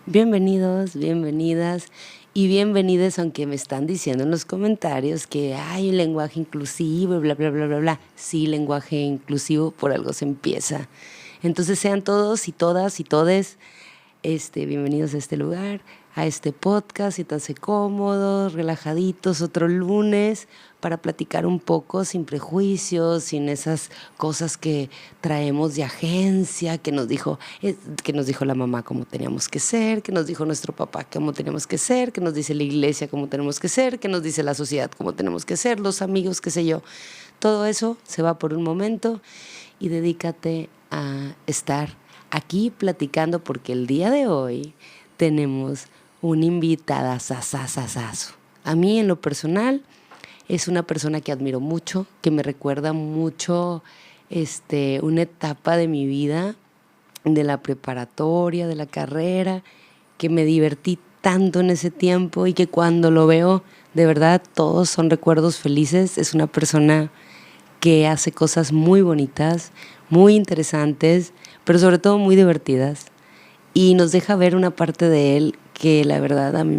Bienvenidos, bienvenidas y bienvenides, aunque me están diciendo en los comentarios que hay un lenguaje inclusivo, bla, bla, bla, bla, bla. Sí, lenguaje inclusivo, por algo se empieza. Entonces sean todos y todas y todes bienvenidos a este lugar, a este podcast, siéntanse cómodos, relajaditos, otro lunes para platicar un poco sin prejuicios, sin esas cosas que traemos de agencia, que nos dijo la mamá cómo teníamos que ser, que nos dijo nuestro papá cómo teníamos que ser, que nos dice la iglesia cómo tenemos que ser, que nos dice la sociedad cómo tenemos que ser, los amigos, qué sé yo. Todo eso se va por un momento y dedícate a estar aquí platicando, porque el día de hoy tenemos una invitada sasasasazo. A mí, en lo personal, es una persona que admiro mucho, que me recuerda mucho una etapa de mi vida, de la preparatoria, de la carrera, que me divertí tanto en ese tiempo y que cuando lo veo, de verdad, todos son recuerdos felices. Es una persona que hace cosas muy bonitas, muy interesantes, pero sobre todo muy divertidas, y nos deja ver una parte de él que la verdad a mí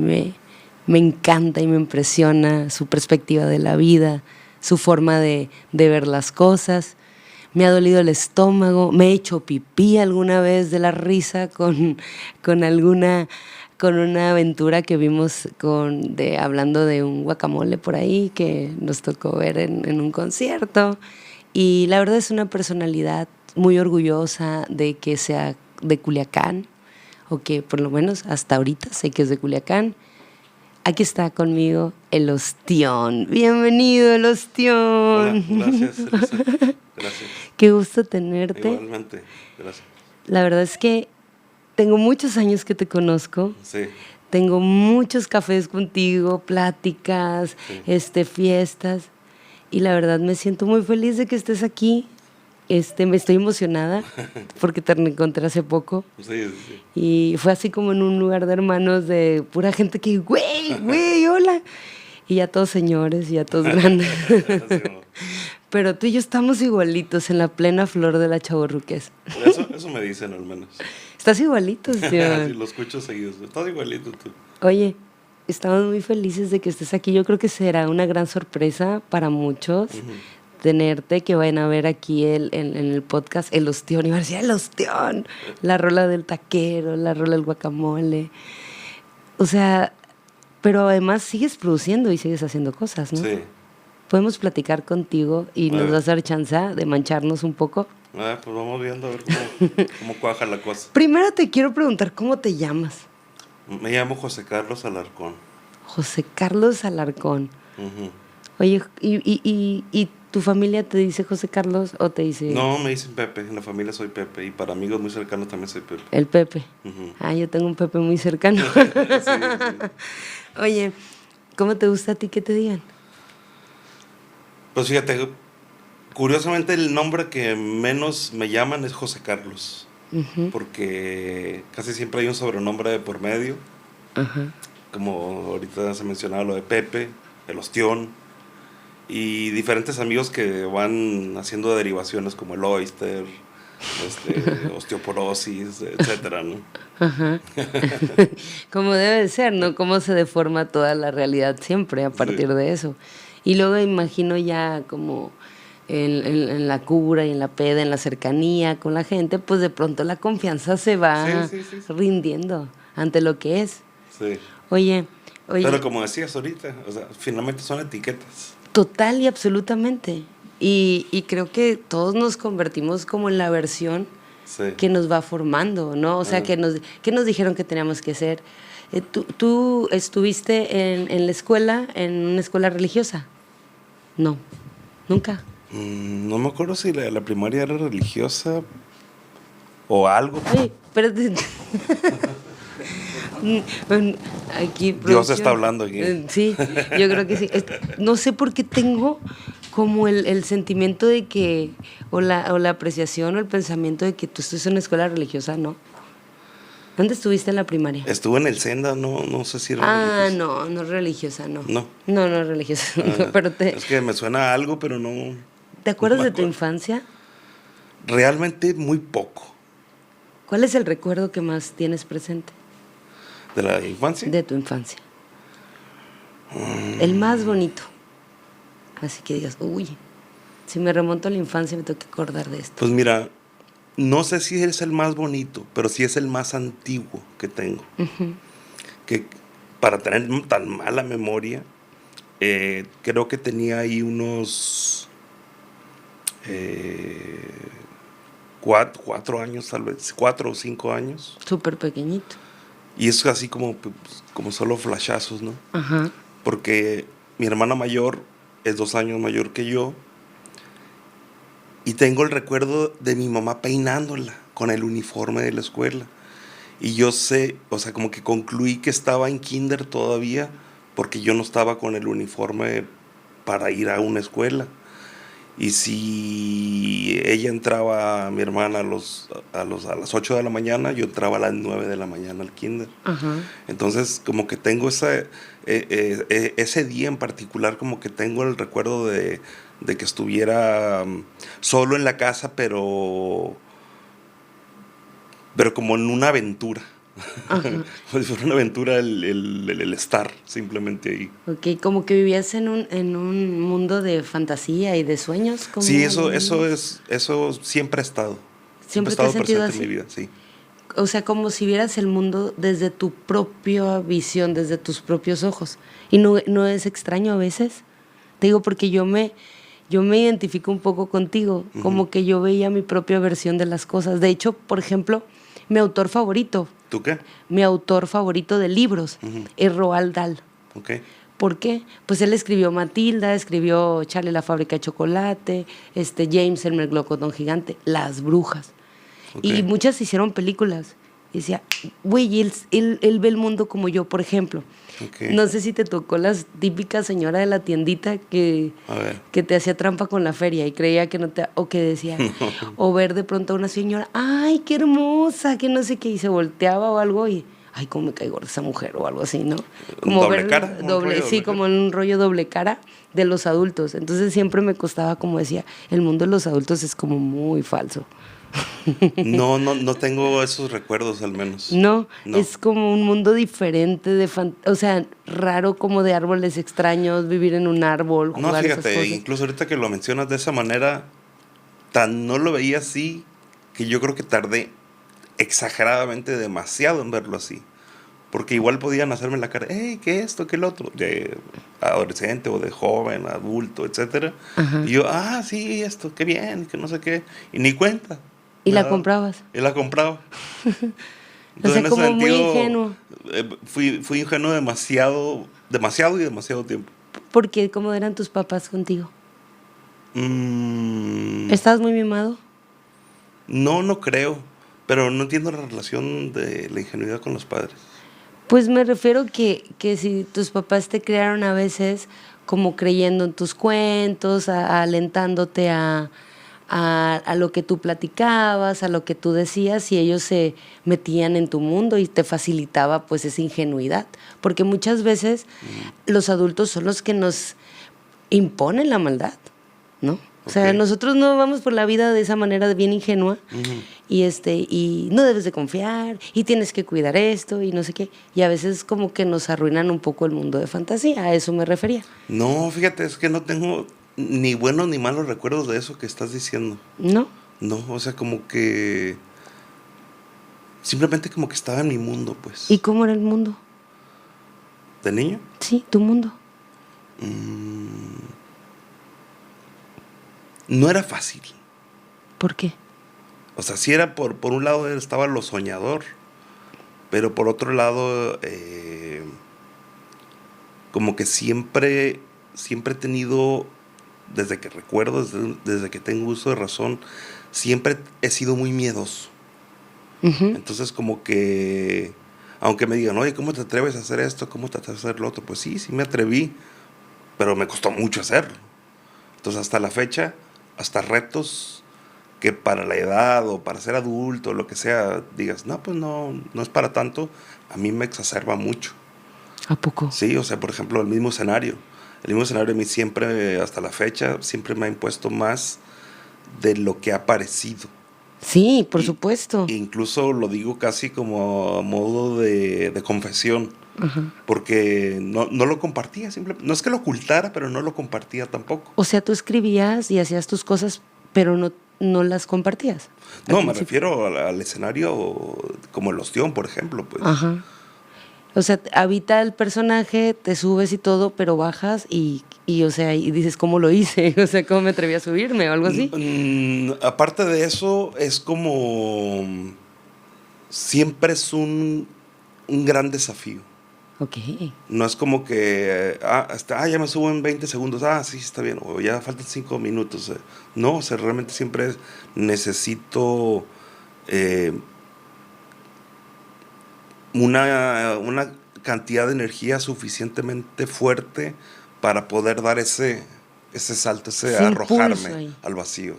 me encanta y me impresiona, su perspectiva de la vida, su forma de ver las cosas. Me ha dolido el estómago, me he hecho pipí alguna vez de la risa con una aventura que vimos hablando de un guacamole por ahí que nos tocó ver en un concierto. Y la verdad es una personalidad muy orgullosa de que sea de Culiacán, o que por lo menos hasta ahorita sé que es de Culiacán. Aquí está conmigo el Ostión. Bienvenido, el Ostión. Hola, gracias, Elisa. Gracias. Qué gusto tenerte. Igualmente, gracias. La verdad es que tengo muchos años que te conozco. Sí. Tengo muchos cafés contigo, pláticas, Sí. fiestas. Y la verdad me siento muy feliz de que estés aquí. Me estoy emocionada porque te reencontré hace poco. Sí, sí. Y fue así como en un lugar de hermanos de pura gente que, güey, hola. Y ya todos señores, y ya todos grandes. Sí, Pero tú y yo estamos igualitos, en la plena flor de la chavorruquez. eso me dicen al menos. Estás igualitos, tío. Sí, lo escucho seguido. Estás igualito tú. Oye, estamos muy felices de que estés aquí. Yo creo que será una gran sorpresa para muchos tenerte, que vayan a ver aquí en el podcast el Ostión. Y van a decir, el Ostión, la rola del taquero, la rola del guacamole. O sea, pero además sigues produciendo y sigues haciendo cosas, ¿no? Sí. Podemos platicar contigo y nos vas a dar chance de mancharnos un poco. Pues vamos viendo a ver cómo cuaja la cosa. Primero te quiero preguntar, ¿cómo te llamas? Me llamo José Carlos Alarcón. José Carlos Alarcón. Uh-huh. Oye, ¿y tu familia te dice José Carlos o te dice...? No, me dicen Pepe. En la familia soy Pepe. Y para amigos muy cercanos también soy Pepe. El Pepe. Uh-huh. Yo tengo un Pepe muy cercano. Sí. Oye, ¿cómo te gusta a ti que te digan? Pues fíjate, curiosamente el nombre que menos me llaman es José Carlos. Uh-huh. Porque casi siempre hay un sobrenombre de por medio. Uh-huh. Como ahorita se mencionaba lo de Pepe, el Ostión, y diferentes amigos que van haciendo derivaciones como el Oyster, osteoporosis, etcétera, ¿no? Ajá. Como debe de ser, ¿no? Cómo se deforma toda la realidad siempre a partir de eso. Y luego imagino ya como en la cura y en la peda, en la cercanía con la gente, pues de pronto la confianza se va rindiendo ante lo que es. Sí. Oye. Pero como decías ahorita, o sea, finalmente son etiquetas. Total y absolutamente. Y creo que todos nos convertimos como en la versión que nos va formando, ¿no? O sea, que nos dijeron que teníamos que ser. ¿Tú estuviste en la escuela, en una escuela religiosa? No, nunca. No me acuerdo si la primaria era religiosa o algo. Oye, espérate. Aquí, Dios está hablando aquí. Sí, yo creo que sí. No sé por qué tengo como el sentimiento de que, o la apreciación o el pensamiento de que tú estás en una escuela religiosa, ¿no? ¿Dónde estuviste en la primaria? Estuve en el Senda, no sé si era religiosa. No es religiosa, no. No. No es religiosa. Pero es que me suena a algo, pero no. ¿Te acuerdas de tu infancia? Realmente muy poco. ¿Cuál es el recuerdo que más tienes presente? ¿De la infancia? De tu infancia. El más bonito. Así que digas, uy, si me remonto a la infancia me tengo que acordar de esto. Pues mira, no sé si es el más bonito, pero sí es el más antiguo que tengo. Que para tener tan mala memoria, creo que tenía ahí unos 4 años, tal vez, 4 o 5 años. Súper pequeñito. Y es así como solo flashazos, ¿no? Ajá. Porque mi hermana mayor es 2 años mayor que yo. Y tengo el recuerdo de mi mamá peinándola con el uniforme de la escuela. Y yo sé, o sea, como que concluí que estaba en kinder todavía porque yo no estaba con el uniforme para ir a una escuela. Y si ella entraba, mi hermana, a las 8 de la mañana, yo entraba a las 9 de la mañana al kinder. Ajá. Entonces, como que tengo ese día en particular, como que tengo el recuerdo de que estuviera solo en la casa, pero como en una aventura. Como si fuera una aventura el estar simplemente ahí. Ok, como que vivías en un mundo de fantasía y de sueños. Como Sí, eso siempre ha estado. ¿Siempre ha te has estado sentido presente así? en mi vida, sí. O sea, como si vieras el mundo desde tu propia visión, desde tus propios ojos. ¿Y no es extraño a veces? Te digo porque yo me identifico un poco contigo, como que yo veía mi propia versión de las cosas. De hecho, por ejemplo, mi autor favorito ¿Tú qué? mi autor favorito de libros es Roald Dahl. Ok. ¿Por qué? Pues él escribió Matilda, escribió Charlie la fábrica de chocolate, James el megalocotón gigante, Las brujas. Okay. Y muchas se hicieron películas. Y decía, güey, él ve el mundo como yo, por ejemplo. Okay. No sé si te tocó la típica señora de la tiendita que te hacía trampa con la feria y creía que no te... O que decía... O ver de pronto a una señora, ¡ay, qué hermosa! Que no sé qué, y se volteaba o algo y... ¡Ay, cómo me caigo de esa mujer! O algo así, ¿no? Como ¿Doble ver cara? sí, como en un rollo doble cara de los adultos. Entonces siempre me costaba, como decía, el mundo de los adultos es como muy falso. No tengo esos recuerdos al menos. No, es como un mundo diferente, o sea, raro, como de árboles extraños, vivir en un árbol, jugar No, esas fíjate, cosas. incluso ahorita que lo mencionas de esa manera, tan no lo veía así, que yo creo que tardé exageradamente demasiado en verlo así. Porque igual podían hacerme la cara, hey, ¿qué esto, qué el otro? De adolescente o de joven, adulto, etcétera. Ajá. Y yo, sí, esto, qué bien, que no sé qué. Y ni cuenta. ¿Y la comprabas? Y la compraba. O sea, en ese como muy sentido, ingenuo. Fui ingenuo demasiado y demasiado tiempo. ¿Por qué? ¿Cómo eran tus papás contigo? Mm, ¿Estabas muy mimado? no creo. Pero no entiendo la relación de la ingenuidad con los padres. Pues me refiero que si tus papás te crearon a veces como creyendo en tus cuentos, alentándote a lo que tú platicabas, a lo que tú decías, y ellos se metían en tu mundo y te facilitaba pues esa ingenuidad. Porque muchas veces los adultos son los que nos imponen la maldad, ¿no? O sea, nosotros no vamos por la vida de esa manera de bien ingenua y no debes de confiar y tienes que cuidar esto y no sé qué. Y a veces como que nos arruinan un poco el mundo de fantasía, a eso me refería. No, fíjate, es que no tengo ni buenos ni malos recuerdos de eso que estás diciendo. ¿No? No, o sea, como que... Simplemente como que estaba en mi mundo, pues. ¿Y cómo era el mundo? ¿De niño? Sí, tu mundo. No era fácil. ¿Por qué? O sea, sí era por un lado estaba lo soñador, pero por otro lado, como que siempre he tenido, desde que recuerdo, desde que tengo uso de razón, siempre he sido muy miedoso. Entonces como que, aunque me digan, oye, ¿cómo te atreves a hacer esto? ¿Cómo te atreves a hacer lo otro? Pues sí me atreví, pero me costó mucho hacerlo. Entonces hasta la fecha, hasta retos que para la edad o para ser adulto, lo que sea, digas, no, pues no es para tanto, a mí me exacerba mucho. ¿A poco? Sí, o sea, por ejemplo, el mismo escenario a mí siempre, hasta la fecha, siempre me ha impuesto más de lo que ha parecido. Sí, por supuesto. Incluso lo digo casi como a modo de confesión, porque no lo compartía, simplemente. No es que lo ocultara, pero no lo compartía tampoco. O sea, tú escribías y hacías tus cosas, pero no las compartías al No, me principio. refiero al escenario como el ostión, por ejemplo, pues. Ajá. O sea, habita el personaje, te subes y todo, pero bajas o sea, y dices, ¿cómo lo hice? O sea, ¿cómo me atreví a subirme o algo así? Aparte de eso, es como... Siempre es un gran desafío. Ok. No es como que, ya me subo en 20 segundos, sí, está bien, o ya faltan 5 minutos. No, o sea, realmente siempre necesito una cantidad de energía suficientemente fuerte para poder dar ese salto, ese Ese impulso arrojarme ahí. al vacío.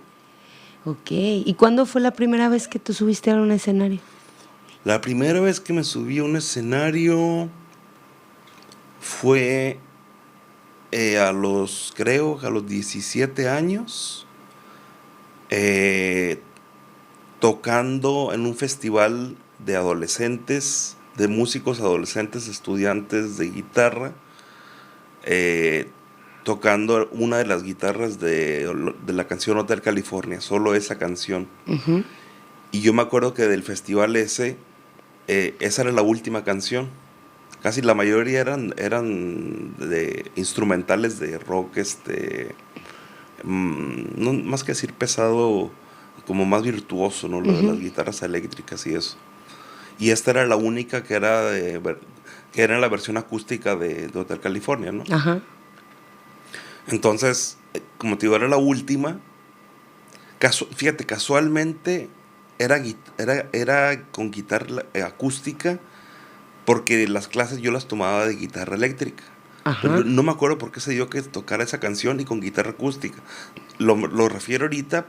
Ok. ¿Y cuándo fue la primera vez que tú subiste a un escenario? La primera vez que me subí a un escenario fue creo, a los 17 años, tocando en un festival de adolescentes, de músicos adolescentes, estudiantes de guitarra, tocando una de las guitarras de la canción Hotel California, solo esa canción. Y yo me acuerdo que del festival ese, esa era la última canción. Casi la mayoría eran de instrumentales de rock, no, más que decir pesado, como más virtuoso, ¿no? Lo de las guitarras eléctricas y eso. Y esta era la única que era la versión acústica de Hotel California, ¿no? Ajá. Entonces, como te digo, era la última. Fíjate, casualmente era con guitarra acústica, porque las clases yo las tomaba de guitarra eléctrica. Pero Ajá. no me acuerdo por qué se dio que tocara esa canción y con guitarra acústica. Lo refiero ahorita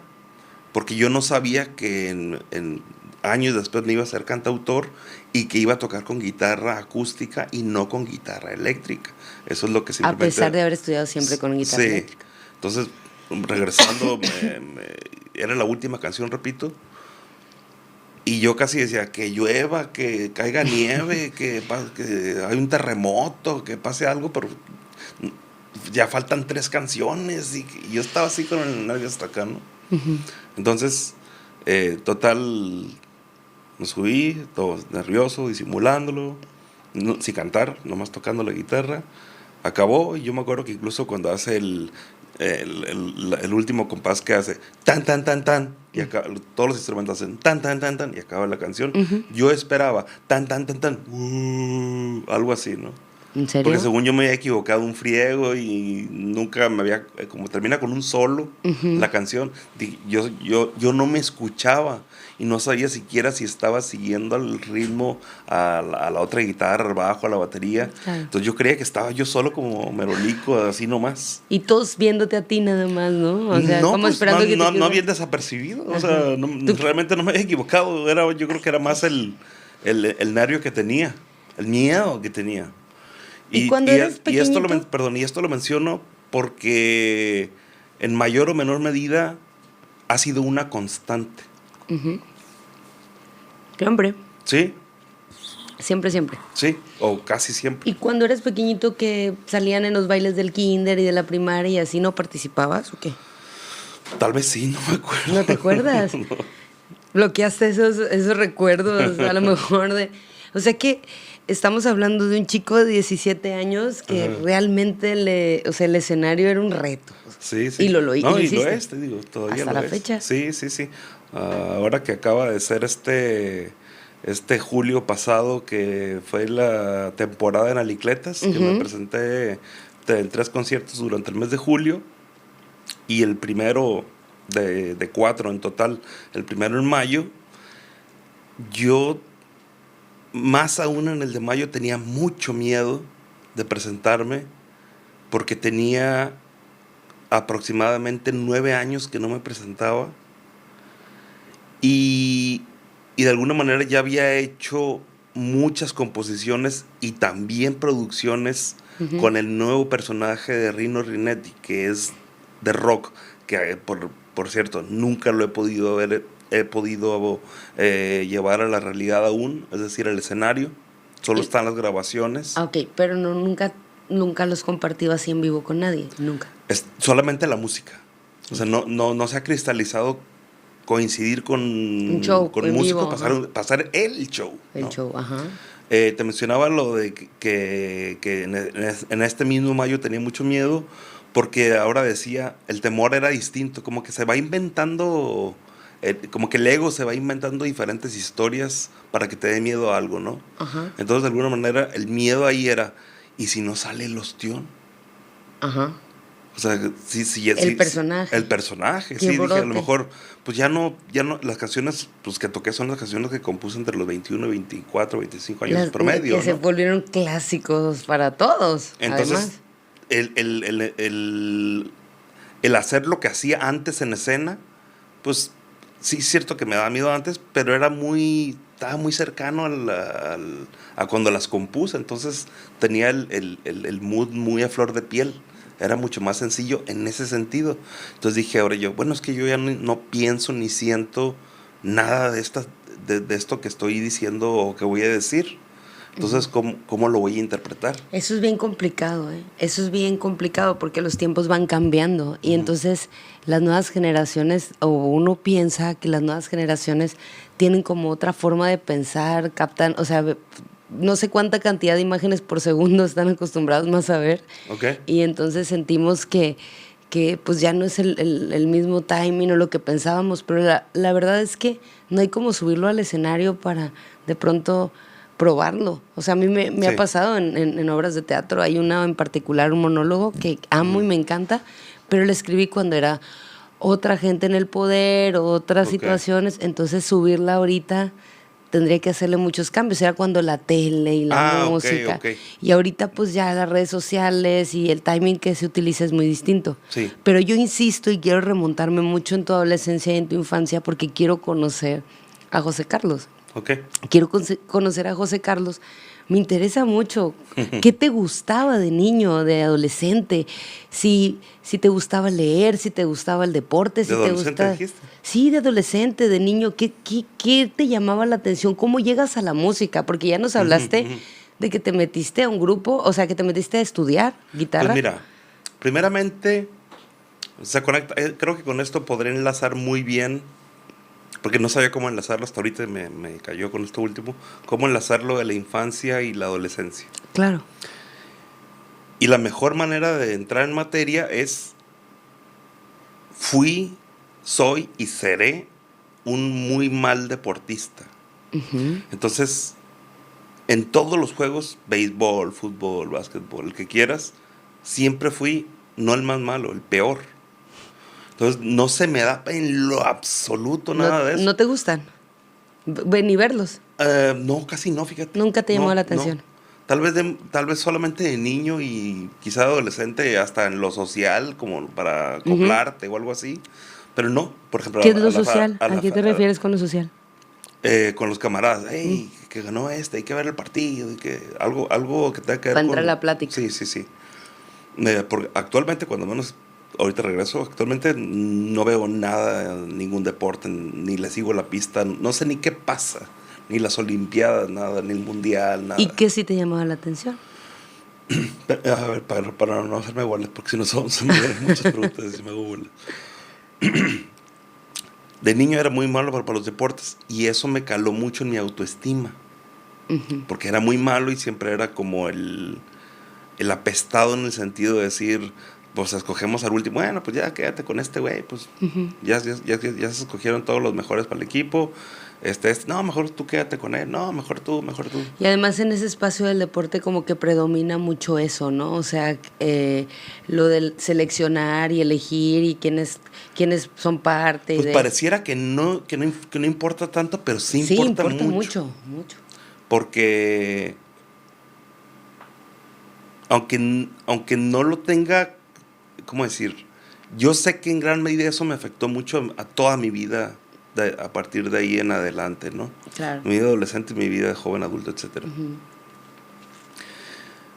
porque yo no sabía que en años después me iba a ser cantautor y que iba a tocar con guitarra acústica y no con guitarra eléctrica. Eso es lo que A simplemente... pesar de haber estudiado siempre con guitarra Sí. eléctrica. Entonces, regresando, era la última canción, repito, y yo casi decía que llueva, que caiga nieve, que hay un terremoto, que pase algo, pero ya faltan 3 canciones y yo estaba así con el nervio hasta acá, ¿no? Entonces, total, me subí, todo nervioso, disimulándolo, sin cantar, nomás tocando la guitarra. Acabó y yo me acuerdo que incluso cuando hace el último compás que hace tan, tan, tan, tan, y todos los instrumentos hacen tan, tan, tan, tan, y acaba la canción, yo esperaba tan, tan, tan, tan, algo así, ¿no? ¿En serio? Porque según yo me había equivocado un friego y nunca me había, como termina con un solo la canción, yo no me escuchaba y no sabía siquiera si estaba siguiendo el ritmo a la otra guitarra, al bajo, a la batería. Claro. Entonces yo creía que estaba yo solo como merolico, así nomás. Y todos viéndote a ti nada más, ¿no? O sea, No, como pues esperando que te no equivoques. había desapercibido, o sea, realmente no me había equivocado, yo creo que era más el nervio que tenía, el miedo que tenía. ¿Y cuando eres Y esto pequeñito? y esto lo menciono porque en mayor o menor medida ha sido una constante. Siempre, ¿Sí? siempre, siempre. Sí, o casi siempre. ¿Y cuando eres pequeñito que salían en los bailes del kinder y de la primaria y así, no participabas o qué? Tal vez sí, no me acuerdo. ¿No te acuerdas? No. Bloqueaste esos recuerdos, a lo mejor de... O sea que estamos hablando de un chico de 17 años que realmente o sea, el escenario era un reto. Sí, sí. Y lo No, lo y lo hiciste. es, te digo, todavía Hasta lo la es. fecha. Sí, sí, sí. Ahora que acaba de ser este julio pasado, que fue la temporada en Alicletas, que me presenté en 3 conciertos durante el mes de julio, y el primero de 4 en total, el primero en mayo. Yo, más aún en el de mayo, tenía mucho miedo de presentarme porque tenía aproximadamente 9 años que no me presentaba y de alguna manera ya había hecho muchas composiciones y también producciones con el nuevo personaje de Rino Rinetti, que es de rock, que por cierto nunca lo he podido ver he podido llevar a la realidad aún, es decir, el escenario. Solo están las grabaciones. Ah, ok, pero no, nunca los compartido así en vivo con nadie, nunca. Es solamente la música. O sea, no se ha cristalizado coincidir Un show con en músico, vivo, ajá. pasar el show, El ¿no? show, ajá. Te mencionaba lo de que en este mismo mayo tenía mucho miedo, porque ahora decía, el temor era distinto, como que se va inventando, como que el ego se va inventando diferentes historias para que te dé miedo a algo, ¿no? Ajá. Entonces, de alguna manera, el miedo ahí era, ¿y si no sale el ostión? Ajá. O sea, El personaje. el personaje, Qué sí, dije, a lo brote. mejor, pues ya no, las canciones pues que toqué son las canciones que compuse entre los 21 y 24, 25 años promedio, Que se ¿no? volvieron clásicos para todos, además. Entonces, el, el, el, el, el hacer lo que hacía antes en escena, pues sí es cierto que me daba miedo antes, pero estaba muy cercano a cuando las compuse, entonces tenía el mood muy a flor de piel. Era mucho más sencillo en ese sentido. Entonces dije ahora yo, bueno, es que yo ya no pienso ni siento nada de esto que estoy diciendo o que voy a decir. Entonces, ¿cómo lo voy a interpretar? Eso es bien complicado, ¿eh? Eso es bien complicado porque los tiempos van cambiando y entonces las nuevas generaciones, o uno piensa que las nuevas generaciones tienen como otra forma de pensar, captan, o sea, no sé cuánta cantidad de imágenes por segundo están acostumbrados más a ver. ¿Ok? Y entonces sentimos que pues ya no es el mismo timing o lo que pensábamos, pero la verdad es que no hay como subirlo al escenario para de pronto probarlo. O sea, a mí me ha Sí. pasado en obras de teatro, hay una en particular, un monólogo que amo y me encanta, pero lo escribí cuando era otra gente en el poder, otras Ok. situaciones, entonces subirla ahorita tendría que hacerle muchos cambios. Era cuando la tele y la Ah, ok, música. ok. Y ahorita pues ya las redes sociales y el timing que se utiliza es muy distinto. Sí. Pero yo insisto y quiero remontarme mucho en tu adolescencia y en tu infancia porque quiero conocer a José Carlos. Ok. Quiero conocer a José Carlos. Me interesa mucho. ¿Qué te gustaba de niño, de adolescente? Si te gustaba leer, si te gustaba el deporte, ¿De si te adolescente gusta... dijiste? Sí, de adolescente, de niño. ¿Qué te llamaba la atención? ¿Cómo llegas a la música? Porque ya nos hablaste de que te metiste a un grupo, o sea, que te metiste a estudiar Pues guitarra. mira, primeramente, se conecta, creo que con esto podré enlazar muy bien, porque no sabía cómo enlazarlo hasta ahorita, me cayó con esto último, cómo enlazarlo de la infancia y la adolescencia. Claro. Y la mejor manera de entrar en materia es, soy y seré un muy mal deportista. Entonces, en todos los juegos, béisbol, fútbol, básquetbol, el que quieras, siempre fui no el más malo, el peor. Entonces, no se me da en lo absoluto ¿No, nada de eso. no te gustan? Ven y verlos. No, casi no, fíjate. Nunca te llamó No, la no. atención. Tal vez solamente de niño y quizá adolescente, hasta en lo social, como para Ujú. acoplarte o algo así. Pero no, por ejemplo, ¿Qué es lo social? ¿A qué te refieres con lo social? con los camaradas, hey, que ganó hay que ver el partido, y que algo que tenga que ver Para entrar a con... la plática. Sí, sí, sí. Porque actualmente, cuando menos, ahorita regreso, actualmente no veo nada, ningún deporte, ni le sigo la pista, no sé ni qué pasa, ni las olimpiadas, nada, ni el mundial, ¿Y nada. qué sí te llamaba la atención? A ver, para no hacerme bolas, porque si no se me vienen muchas preguntas y me hago bolas. De niño era muy malo para los deportes y eso me caló mucho en mi autoestima, porque era muy malo y siempre era como el apestado en el sentido de decir, pues escogemos al último, bueno, pues ya quédate con este güey, pues ya se escogieron todos los mejores para el equipo, no, mejor tú quédate con él, no, mejor tú, mejor tú. Y además en ese espacio del deporte como que predomina mucho eso, ¿no? O sea, lo del seleccionar y elegir y quiénes son parte Pues de... pareciera que no importa tanto, pero sí Sí, importa importa mucho, mucho, mucho. porque aunque no lo tenga, ¿cómo decir? Yo sé que en gran medida eso me afectó mucho a toda mi vida a partir de ahí en adelante, ¿no? Claro. Mi vida adolescente, mi vida de joven adulto, etcétera.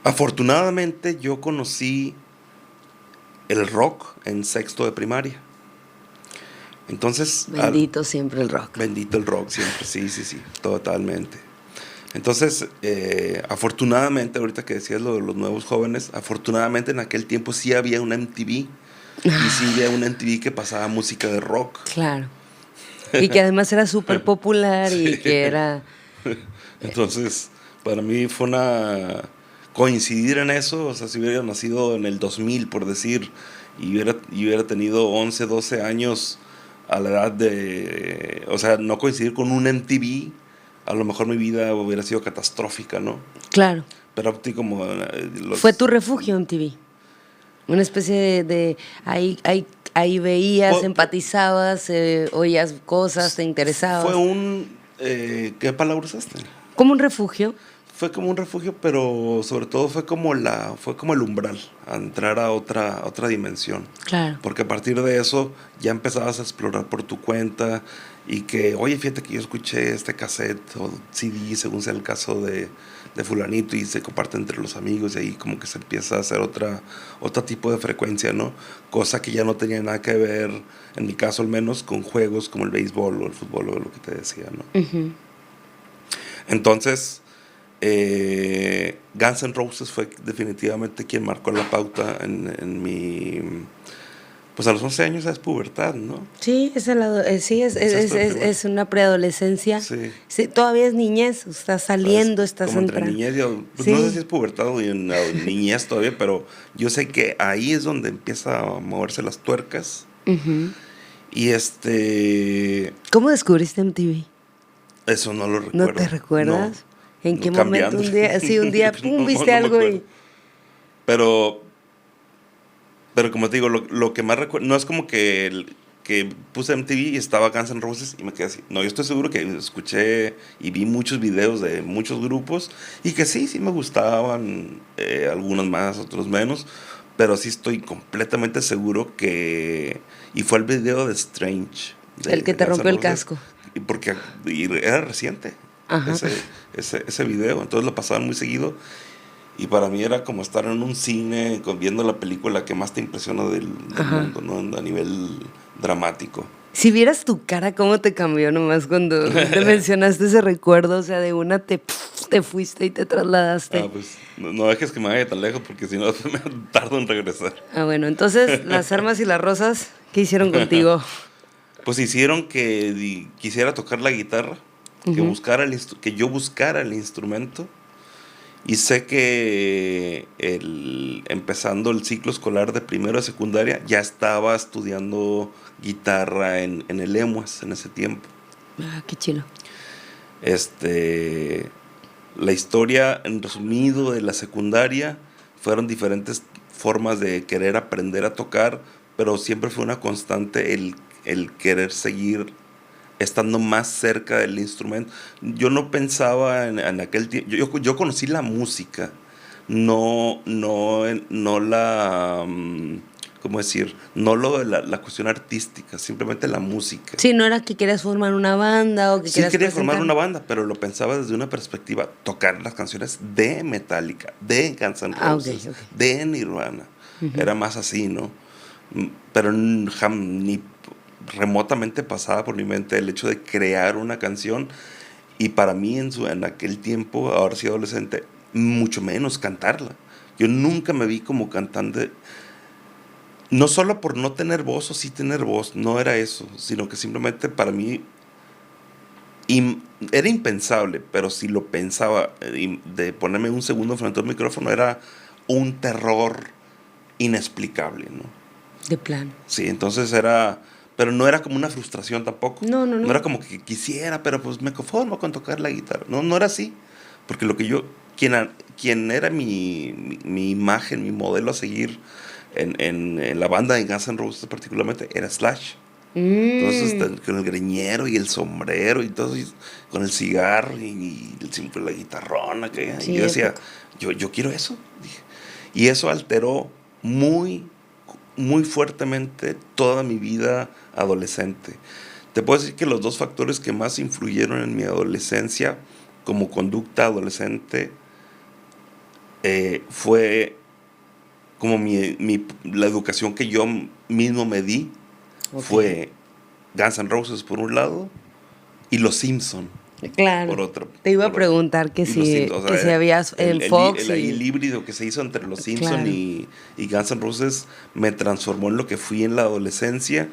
Afortunadamente yo conocí el rock en sexto de primaria. Entonces... Bendito siempre el rock. Bendito el rock siempre, sí, totalmente. Entonces, afortunadamente, ahorita que decías lo de los nuevos jóvenes, afortunadamente en aquel tiempo sí había una MTV. Y sí había una MTV que pasaba música de rock. Claro. Y que además era súper popular y Sí. que era... Entonces, para mí fue una... Coincidir en eso, o sea, si hubiera nacido en el 2000, por decir, y hubiera tenido 11, 12 años a la edad de... O sea, no coincidir con un MTV, a lo mejor mi vida hubiera sido catastrófica, ¿no? Claro. Pero opté como... Fue tu refugio MTV. Una especie de ahí veías, empatizabas, oías cosas, te interesabas. Fue ¿qué palabra usaste? Como un refugio. Fue como un refugio, pero sobre todo fue como el umbral a entrar a otra dimensión. Claro. Porque a partir de eso ya empezabas a explorar por tu cuenta y que, oye, fíjate que yo escuché este cassette o CD, según sea el caso de fulanito, y se comparte entre los amigos, y ahí como que se empieza a hacer otro tipo de frecuencia, ¿no? Cosa que ya no tenía nada que ver, en mi caso al menos, con juegos como el béisbol o el fútbol o lo que te decía, ¿no? Uh-huh. Entonces, Guns N' Roses fue definitivamente quien marcó la pauta en mi... Pues a los 11 años es pubertad, ¿no? Sí, es una preadolescencia. Sí. Sí, todavía es niñez, estás saliendo, estás como entre entrando. niñez pues Sí. no sé si es pubertad o niñez todavía, pero yo sé que ahí es donde empieza a moverse las tuercas. Uh-huh. Y ¿Cómo descubriste MTV? eso no lo recuerdo. ¿No te recuerdas? No, ¿En qué momento? Un día, pum, viste algo y... Pero como te digo, lo que más recuerdo, no es como que puse MTV y estaba Guns N' Roses y me quedé así. No, yo estoy seguro que escuché y vi muchos videos de muchos grupos y que sí me gustaban, algunos más, otros menos, pero sí estoy completamente seguro que... Y fue el video de Strange. El que te rompió el casco. Porque era reciente. Ajá. Ese video, entonces lo pasaban muy seguido. Y para mí era como estar en un cine viendo la película que más te impresiona del mundo, ¿no? A nivel dramático. Si vieras tu cara, cómo te cambió nomás cuando te mencionaste ese recuerdo, o sea, de una te fuiste y te trasladaste. Pues no dejes que me vaya tan lejos porque si no me tardo en regresar. Bueno, entonces, las armas y las rosas, ¿qué hicieron contigo? Pues hicieron que quisiera tocar la guitarra, que yo buscara el instrumento. Y sé que empezando el ciclo escolar de primero a secundaria, ya estaba estudiando guitarra en el EMUAS en ese tiempo. Qué chilo. La historia, en resumido, de la secundaria, fueron diferentes formas de querer aprender a tocar, pero siempre fue una constante el querer seguir estando más cerca del instrumento. Yo no pensaba en aquel tiempo. Yo conocí la música, no la... ¿Cómo decir? No la cuestión artística, simplemente la música. Sí, no era que querías formar una banda o que querías quería presentar. formar una banda, pero lo pensaba desde una perspectiva, tocar las canciones de Metallica, de Guns N' Roses, okay. de Nirvana. Uh-huh. Era más así, ¿no? Pero ni remotamente pasaba por mi mente el hecho de crear una canción, y para mí en aquel tiempo, ahora sí adolescente, mucho menos cantarla. Yo nunca me vi como cantante, no solo por no tener voz o sí tener voz, no era eso, sino que simplemente para mí era impensable, pero si lo pensaba, de ponerme un segundo frente al micrófono, era un terror inexplicable, ¿no? De plano. Sí, entonces era... Pero no era como una frustración tampoco. No. No era como que quisiera, pero pues me conformo con tocar la guitarra. No era así. Porque lo que quien era mi imagen, mi modelo a seguir en la banda de Guns N' Roses particularmente, era Slash. Entonces, con el greñero y el sombrero y todo, y con el cigarro y siempre la guitarrona. Sí, y yo decía, yo quiero eso. Y eso alteró muy fuertemente toda mi vida adolescente. Te puedo decir que los dos factores que más influyeron en mi adolescencia como conducta adolescente fue como la educación que yo mismo me di. Okay. Fue Guns N' Roses por un lado y Los Simpson Claro. por otro. Te iba a preguntar que si, O que sea, si habías en Fox el híbrido que se hizo entre Los Simpson claro. y Guns N' Roses me transformó en lo que fui en la adolescencia.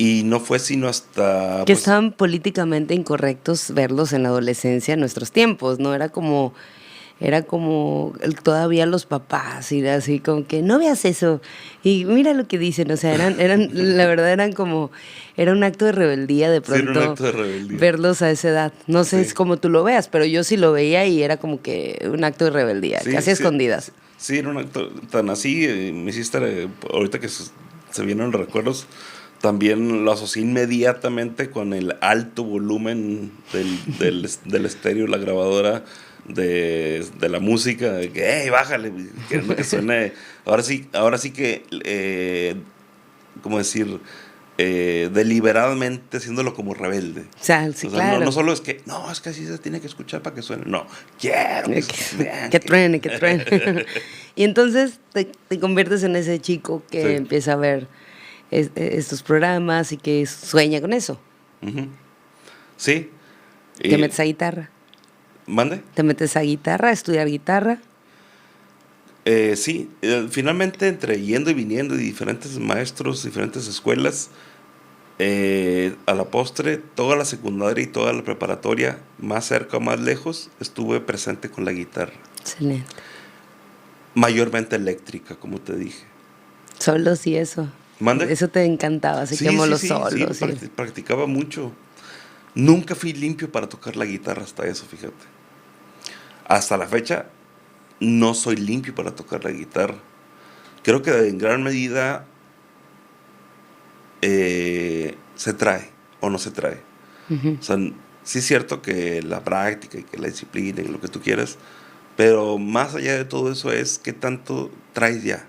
Y no fue sino hasta... Que pues, estaban políticamente incorrectos verlos en la adolescencia en nuestros tiempos, ¿no? Era como todavía los papás, y era así como que no veas eso, y mira lo que dicen, o sea, la verdad era un acto de rebeldía de sí, era un pronto acto de rebeldía. verlos a esa edad. No sé Sí. es como tú lo veas, pero yo sí lo veía y era como que un acto de rebeldía, Sí, casi a sí, escondidas. sí, era un acto tan así. Me hiciste, ahorita que se vienen los recuerdos, también lo asocié inmediatamente con el alto volumen del estéreo, la grabadora de la música, de que, hey, bájale, queriendo que suene. Ahora sí que, ¿cómo decir? Deliberadamente haciéndolo como rebelde. O sea, sí, O sea, no, claro. no solo es que, no, es que así se tiene que escuchar para que suene. No, quiero que suene bien. Que truene, que truene. Y entonces te conviertes en ese chico que Sí. empieza a ver estos programas y que sueña con eso. Ujú. Sí. Te metes a guitarra. ¿Mande? Te metes a guitarra, a estudiar guitarra. Sí, finalmente entre yendo y viniendo y diferentes maestros, diferentes escuelas, a la postre, toda la secundaria y toda la preparatoria, más cerca o más lejos, estuve presente con la guitarra. Excelente. Mayormente eléctrica, como te dije. Solos y eso. ¿Mande? Eso te encantaba, así Sí, como sí, los sí, sí, solos. practicaba mucho. Nunca fui limpio para tocar la guitarra hasta eso, fíjate. Hasta la fecha, no soy limpio para tocar la guitarra. Creo que en gran medida se trae o no se trae. O sea, sí es cierto que la práctica y que la disciplina y lo que tú quieras, pero más allá de todo eso es qué tanto traes ya.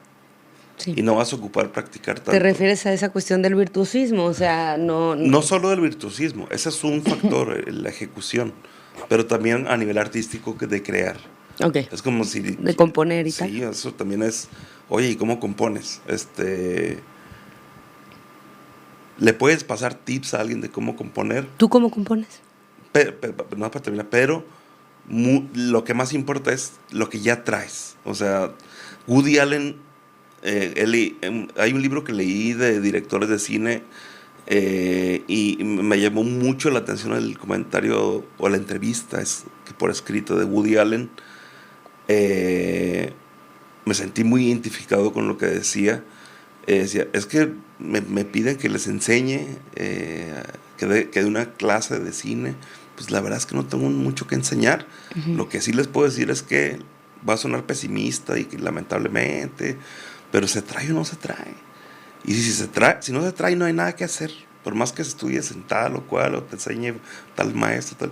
Sí. Y no vas a ocupar practicar tanto. ¿Te refieres a esa cuestión del virtuosismo? O sea, No solo del virtuosismo, ese es un factor, la ejecución, pero también a nivel artístico de crear. Ok. Es como si... De componer y tal. Sí, eso también es... Oye, ¿y cómo compones? ¿Le puedes pasar tips a alguien de cómo componer? ¿Tú cómo compones? No para terminar, pero lo que más importa es lo que ya traes. O sea, Woody Allen, hay un libro que leí de directores de cine y me llamó mucho la atención el comentario o la entrevista que por escrito de Woody Allen. Me sentí muy identificado con lo que decía. Decía, es que me piden que les enseñe, que dé una clase de cine. Pues la verdad es que no tengo mucho que enseñar. Lo que sí les puedo decir es que va a sonar pesimista y que lamentablemente, pero ¿se trae o no se trae? Y si no se trae, no hay nada que hacer. Por más que estudies en tal o cual, o te enseñe tal maestro, tal.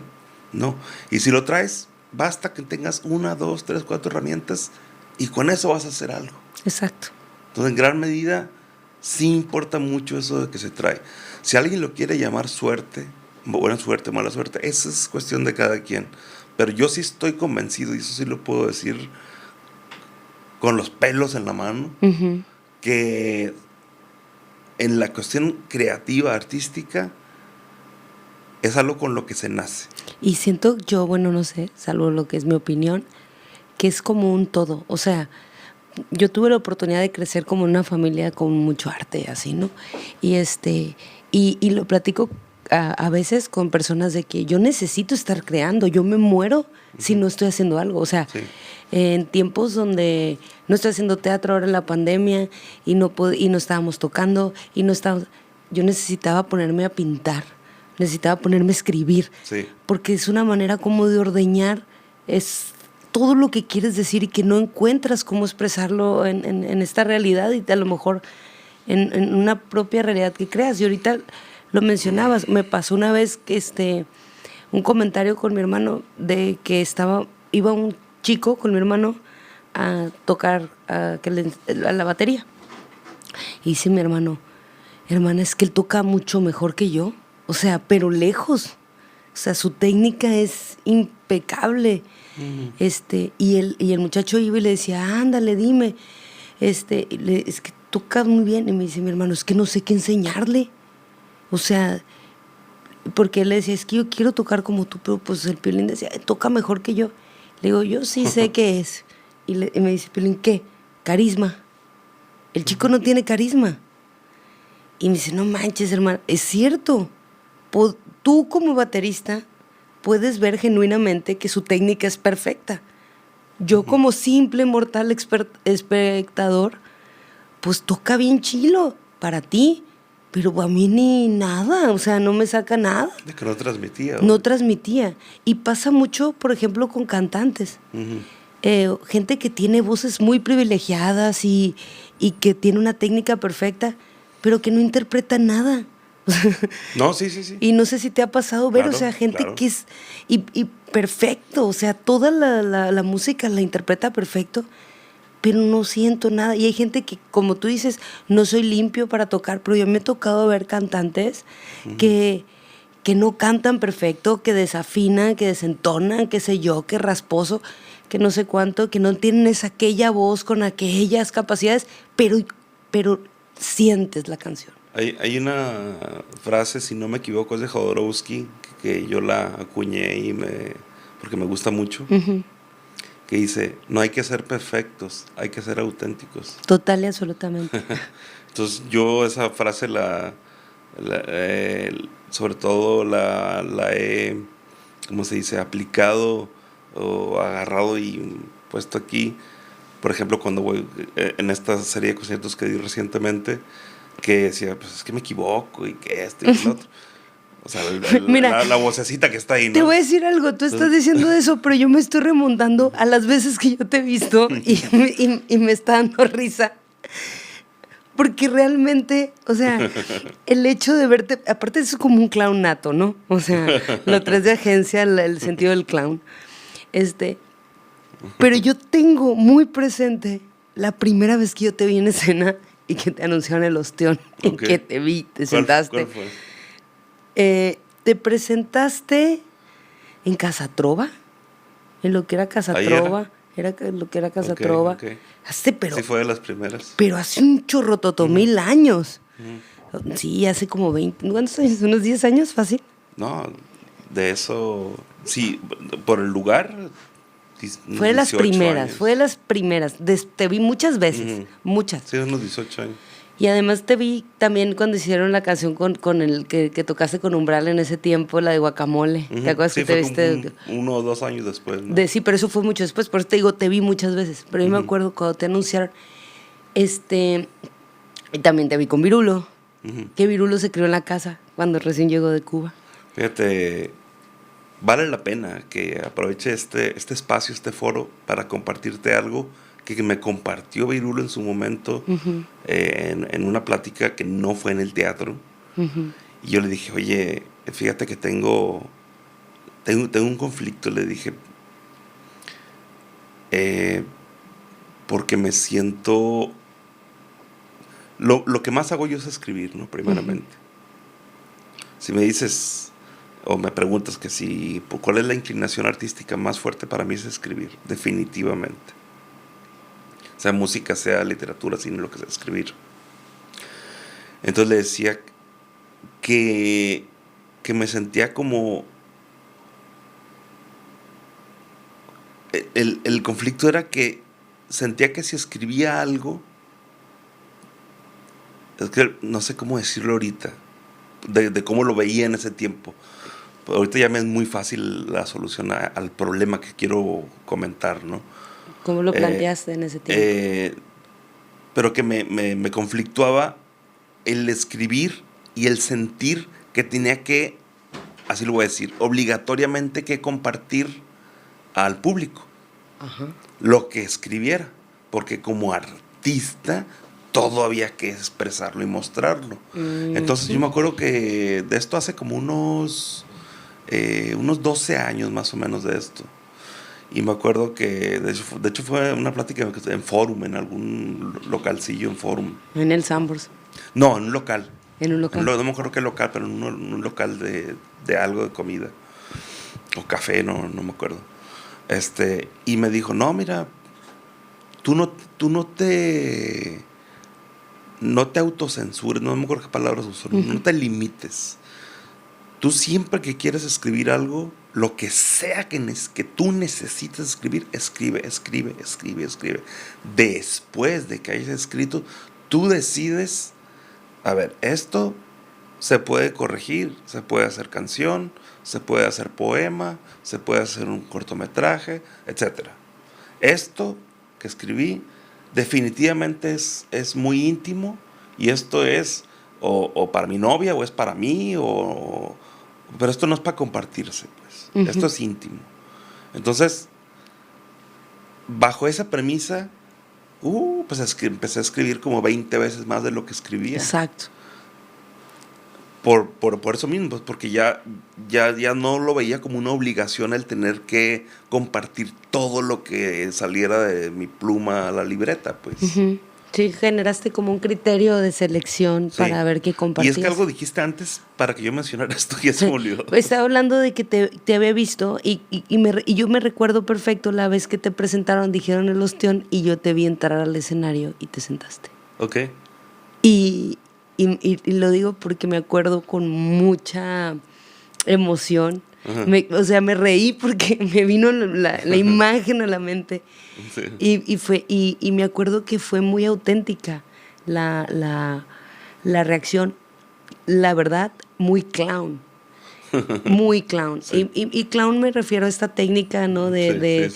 No. Y si lo traes, basta que tengas 1, 2, 3, 4 herramientas y con eso vas a hacer algo. Exacto. Entonces, en gran medida, sí importa mucho eso de que se trae. Si alguien lo quiere llamar suerte, buena suerte, mala suerte, esa es cuestión de cada quien. Pero yo sí estoy convencido, y eso sí lo puedo decir con los pelos en la mano, que en la cuestión creativa, artística, es algo con lo que se nace. Y siento yo, bueno, no sé, salvo lo que es mi opinión, que es como un todo. O sea, yo tuve la oportunidad de crecer como en una familia con mucho arte, así, ¿no? Y lo platico a veces con personas de que yo necesito estar creando, yo me muero si no estoy haciendo algo. O sea, Sí. en tiempos donde no estoy haciendo teatro ahora en la pandemia y no estábamos tocando yo necesitaba ponerme a pintar, necesitaba ponerme a escribir, Sí. porque es una manera como de ordeñar, es todo lo que quieres decir y que no encuentras cómo expresarlo en esta realidad y a lo mejor en una propia realidad que creas. Y ahorita lo mencionabas, me pasó una vez que un comentario con mi hermano de que iba un chico con mi hermano a tocar a la batería. Y dice mi hermano, hermana, es que él toca mucho mejor que yo, o sea, pero lejos. O sea, su técnica es impecable. Y el muchacho iba y le decía, ándale, dime, es que tocas muy bien. Y me dice mi hermano, es que no sé qué enseñarle. O sea, porque él le decía, es que yo quiero tocar como tú, pero pues el Piolín decía, toca mejor que yo. Le digo, yo sí sé qué es. Y me dice, Piolín, ¿qué? Carisma. El chico no tiene carisma. Y me dice, no manches, hermano, es cierto. Tú como baterista puedes ver genuinamente que su técnica es perfecta. Yo como simple mortal espectador, pues toca bien chilo para ti, pero a mí ni nada, o sea, no me saca nada. De que no transmitía. No transmitía. Y pasa mucho, por ejemplo, con cantantes. Gente que tiene voces muy privilegiadas y que tiene una técnica perfecta, pero que no interpreta nada. No, sí. Y no sé si te ha pasado ver, Claro, o sea, gente claro. que es y perfecto, o sea, toda la música la interpreta perfecto, pero no siento nada. Y hay gente que, como tú dices, no soy limpio para tocar, pero yo me he tocado ver cantantes que no cantan perfecto, que desafinan, que desentonan, qué sé yo, que rasposo, que no sé cuánto, que no tienen aquella voz con aquellas capacidades, pero sientes la canción. Hay una frase, si no me equivoco, es de Jodorowsky, que yo la acuñé porque me gusta mucho, que dice, no hay que ser perfectos, hay que ser auténticos. Total y absolutamente. Entonces yo esa frase sobre todo la he, ¿cómo se dice?, aplicado o agarrado y puesto aquí. Por ejemplo, cuando voy en esta serie de conciertos que di recientemente, que decía, pues es que me equivoco y que esto y que lo otro. O sea, Mira, la vocecita que está ahí, ¿no? te voy a decir algo, tú estás diciendo eso, pero yo me estoy remontando a las veces que yo te he visto y me está dando risa. Porque realmente, o sea, el hecho de verte, aparte eso es como un clown nato, ¿no? O sea, lo traes de agencia, el sentido del clown. Pero yo tengo muy presente la primera vez que yo te vi en escena y que te anunciaron el ostión, y que te vi, te sentaste. ¿Cuál fue? Te presentaste en Casa Trova, en lo que era Casa Trova. Era lo que era Casa Trova. Okay. Sí fue de las primeras. Pero hace un chorrototomil años. Sí, hace como 20, ¿cuántos años? ¿Unos 10 años fácil? No, de eso, sí, por el lugar. Fue de las primeras, años. fue de las primeras. Te vi muchas veces, muchas. Sí, unos 18 años. Y además te vi también cuando hicieron la canción con el que tocaste con Umbral en ese tiempo, la de Guacamole. ¿Te acuerdas sí, que te viste? 1 o 2 años después, ¿no? Sí, pero eso fue mucho después, por eso te digo, te vi muchas veces. Pero yo me acuerdo cuando te anunciaron, y también te vi con Virulo, que Virulo se crió en la casa cuando recién llegó de Cuba. Fíjate, vale la pena que aproveche este espacio, este foro, para compartirte algo que me compartió Virulo en su momento en una plática que no fue en el teatro. Y yo le dije, oye, fíjate que tengo un conflicto, le dije, porque me siento... Lo que más hago yo es escribir, ¿no? Primeramente. Si me dices o me preguntas que si cuál es la inclinación artística más fuerte para mí, es escribir, definitivamente. Sea música, sea literatura, cine, lo que sea, escribir. Entonces le decía que me sentía como... El conflicto era que sentía que si escribía algo, es que no sé cómo decirlo ahorita, de cómo lo veía en ese tiempo. Ahorita ya me es muy fácil la solución al problema que quiero comentar, ¿no? ¿Cómo lo planteaste en ese tiempo? Pero que me conflictuaba el escribir y el sentir que tenía que, así lo voy a decir, obligatoriamente que compartir al público lo que escribiera, porque como artista todo había que expresarlo y mostrarlo. Entonces yo me acuerdo que de esto hace como unos 12 años más o menos de esto. Y me acuerdo que de hecho fue una plática en Forum, en algún localcillo en Forum. En el Sambors. No, en un local. En un local. No me acuerdo qué local, pero en un local de algo de comida. O café, no me acuerdo. Y me dijo, no, mira, tú no te no te autocensures, no me acuerdo qué palabras usar, no te limites. Tú siempre que quieres escribir algo, lo que sea que tú necesites escribir, escribe. Después de que hayas escrito, tú decides, a ver, esto se puede corregir, se puede hacer canción, se puede hacer poema, se puede hacer un cortometraje, etc. Esto que escribí definitivamente es muy íntimo, y esto es o para mi novia, o es para mí, pero esto no es para compartirse, pues. Uh-huh. Esto es íntimo. Entonces, bajo esa premisa, pues empecé a escribir como 20 veces más de lo que escribía. Exacto. Por eso mismo, pues, porque ya no lo veía como una obligación el tener que compartir todo lo que saliera de mi pluma a la libreta, pues. Uh-huh. Sí, generaste como un criterio de selección, sí, para ver qué compartías. Y es que algo dijiste antes para que yo mencionara esto, ya se me olvidó. Estaba hablando de que te había visto y yo me recuerdo perfecto la vez que te presentaron, dijeron el ostión, y yo te vi entrar al escenario y te sentaste. Ok. Y lo digo porque me acuerdo con mucha emoción. Uh-huh. Me reí porque me vino la imagen a la mente. Sí. Y me acuerdo que fue muy auténtica la reacción. La verdad, muy clown. Muy clown. Sí. Y clown me refiero a esta técnica, ¿no? Sí.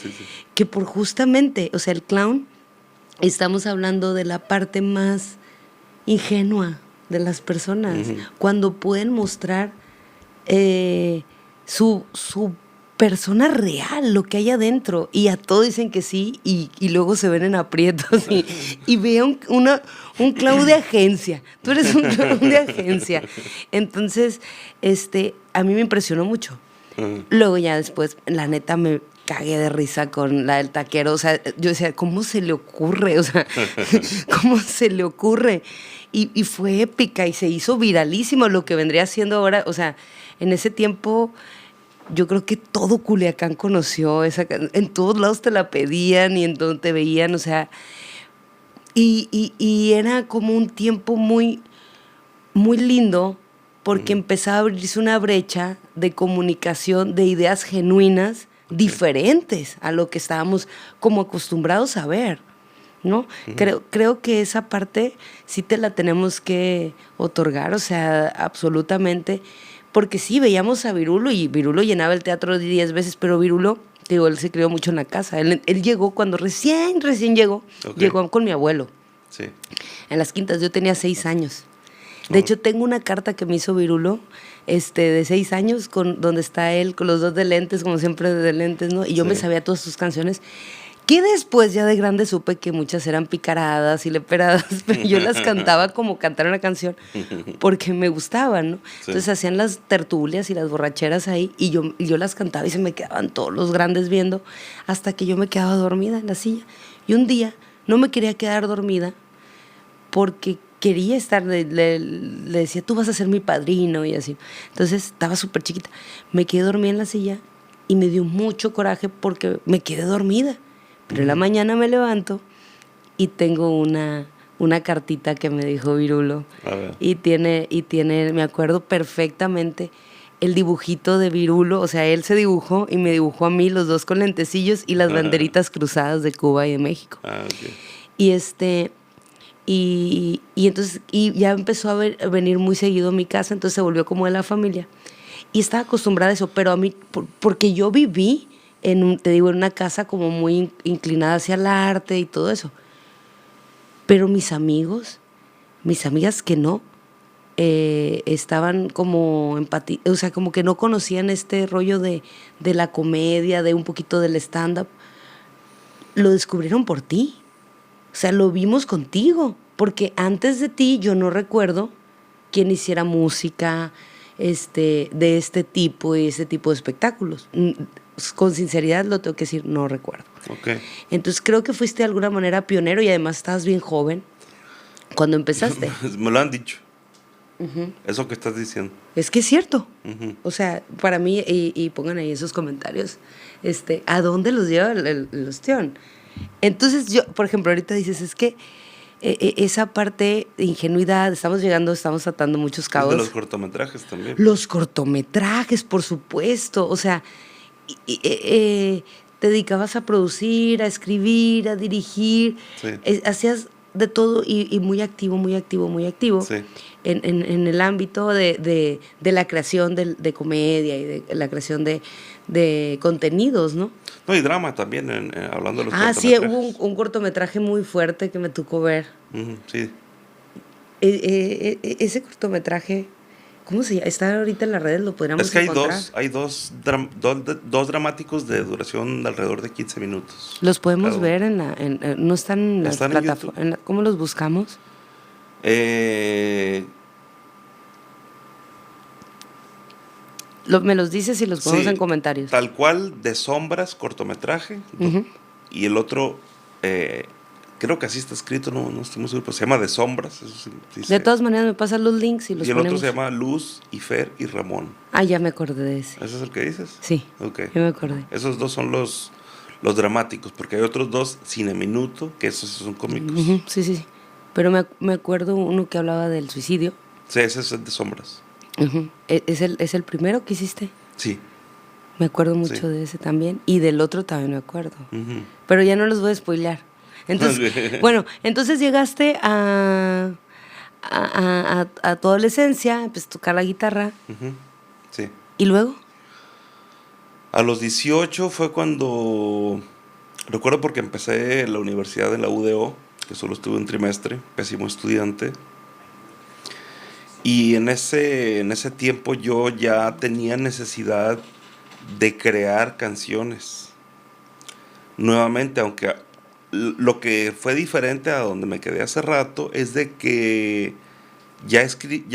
Que por justamente, o sea, el clown, estamos hablando de la parte más ingenua de las personas. Uh-huh. Cuando pueden mostrar su persona real, lo que hay adentro, y a todos dicen que sí, y luego se ven en aprietos, y veo un clown de agencia. Tú eres un clown de agencia. Entonces, a mí me impresionó mucho. Uh-huh. Luego ya después, la neta, me cagué de risa con la del taquero. O sea, yo decía, ¿cómo se le ocurre? O sea, ¿cómo se le ocurre? Y fue épica y se hizo viralísimo lo que vendría siendo ahora. O sea, en ese tiempo yo creo que todo Culiacán conoció esa canción. En todos lados te la pedían y en donde te veían, o sea. Y era como un tiempo muy, muy lindo, porque empezaba a abrirse una brecha de comunicación de ideas genuinas, diferentes a lo que estábamos como acostumbrados a ver, ¿no? Uh-huh. Creo que esa parte sí te la tenemos que otorgar, o sea, absolutamente, porque sí, veíamos a Virulo, y Virulo llenaba el teatro 10 veces, pero Virulo, digo, él se crió mucho en la casa. Él llegó cuando recién llegó, llegó con mi abuelo. Sí. En las Quintas, yo tenía 6 años. De hecho, tengo una carta que me hizo Virulo, de 6 años, donde está él con los dos de lentes, como siempre de lentes, ¿no? Y yo me sabía todas sus canciones, que después ya de grande supe que muchas eran picaradas y leperadas, pero yo las cantaba como cantar una canción, porque me gustaban, ¿no? Sí. Entonces hacían las tertulias y las borracheras ahí, y yo las cantaba, y se me quedaban todos los grandes viendo, hasta que yo me quedaba dormida en la silla. Y un día no me quería quedar dormida, porque quería estar, le decía, tú vas a ser mi padrino, y así. Entonces estaba súper chiquita, me quedé dormida en la silla, y me dio mucho coraje porque me quedé dormida. Pero en la mañana me levanto y tengo una cartita que me dijo Virulo. Y tiene, me acuerdo perfectamente, el dibujito de Virulo. O sea, él se dibujó y me dibujó a mí, los dos con lentecillos y las banderitas cruzadas de Cuba y de México. Okay. Y entonces ya empezó a venir muy seguido a mi casa, entonces se volvió como de la familia. Y estaba acostumbrada a eso, pero a mí, porque yo viví en una casa como muy inclinada hacia el arte y todo eso. Pero mis amigas que no, estaban como o sea, como que no conocían este rollo de la comedia, de un poquito del stand-up, lo descubrieron por ti. O sea, lo vimos contigo, porque antes de ti yo no recuerdo quién hiciera música de este tipo y este tipo de espectáculos. Con sinceridad lo tengo que decir, no recuerdo. Okay. Entonces creo que fuiste de alguna manera pionero, y además estabas bien joven cuando empezaste. Me lo han dicho. Uh-huh. Eso que estás diciendo. Es que es cierto. Uh-huh. O sea, para mí, y pongan ahí esos comentarios, ¿a dónde los lleva el ostión? Entonces yo, por ejemplo, ahorita dices, es que esa parte de ingenuidad, estamos atando muchos Y cabos. de los cortometrajes también. Los cortometrajes, por supuesto, o sea, te dedicabas a producir, a escribir, a dirigir, Sí. hacías de todo y muy activo, muy activo, muy activo Sí. en el ámbito de la creación de comedia y de la creación de contenidos, ¿no? No, y drama también, hablando de los Ah, sí, cortometrajes. hubo un cortometraje muy fuerte que me tocó ver. Ujú, sí. Ese cortometraje, ¿cómo se llama? Está ahorita en las redes, lo podríamos Es que encontrar. hay dos dramáticos de duración de alrededor de 15 minutos. Los podemos Cada ver no están en las Están en plataformas. ¿Cómo los buscamos? Eh, Me los dices y los ponemos sí, en comentarios. tal cual, de sombras, cortometraje. Ujú. Y el otro, creo que así está escrito, no estoy muy seguro, pero se llama De Sombras. Eso sí, dice. De todas maneras, me pasan los links y los Y el ponemos. otro se llama Luz y Fer y Ramón. Ah, ya me acordé de ese. ¿Ese es el que dices? Sí, Ok. ya me acordé. Esos dos son los dramáticos, porque hay otros dos, Cine Minuto, que esos son cómicos. Ujú, sí, sí, sí. Pero me acuerdo uno que hablaba del suicidio. Sí, ese es el De Sombras. Ujú. ¿Es el primero que hiciste? Sí. Me acuerdo mucho Sí. de ese también. Y del otro también me acuerdo. Ujú. Pero ya no los voy a spoilear. Entonces, bueno, entonces llegaste a tu adolescencia, empezaste a tocar la guitarra. Ujú. Sí. ¿Y luego? A los 18 fue cuando, recuerdo porque empecé la universidad en la UDO, que solo estuve un trimestre, pésimo estudiante. Y en ese tiempo yo ya tenía necesidad de crear canciones. Nuevamente, aunque lo que fue diferente a donde me quedé hace rato es de que ya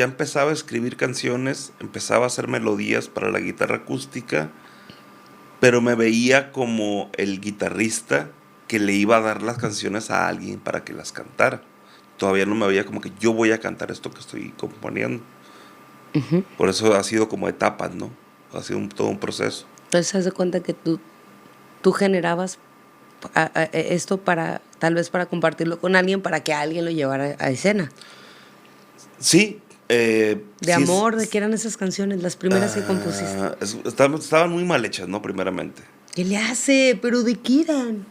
empezaba a escribir canciones, empezaba a hacer melodías para la guitarra acústica, pero me veía como el guitarrista que le iba a dar las canciones a alguien para que las cantara. Todavía no me veía como que yo voy a cantar esto que estoy componiendo. Ujú. Por eso ha sido como etapas, ¿no? Ha sido todo un proceso. Entonces, haz de cuenta que tú generabas esto tal vez para compartirlo con alguien, para que alguien lo llevara a escena. Sí. De sí amor, ¿de qué eran esas canciones? Las primeras que compusiste. estaban muy mal hechas, ¿no? Primeramente. ¿Qué le hace? ¿Pero de qué eran?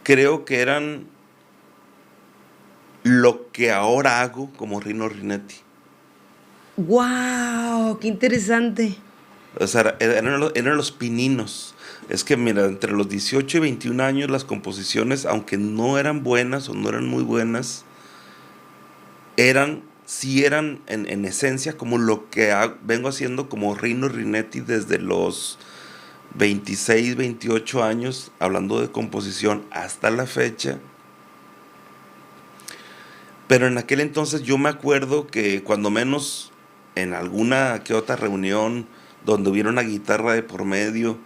Creo que eran lo que ahora hago como Rino Rinetti. ¡Wow! ¡Qué interesante! O sea, eran los pininos. Es que, mira, entre los 18 y 21 años las composiciones, aunque no eran buenas o no eran muy buenas, sí eran en esencia como lo que vengo haciendo como Rino Rinetti desde los 26, 28 años, hablando de composición hasta la fecha. Pero en aquel entonces yo me acuerdo que cuando menos en alguna que otra reunión donde hubiera una guitarra de por medio,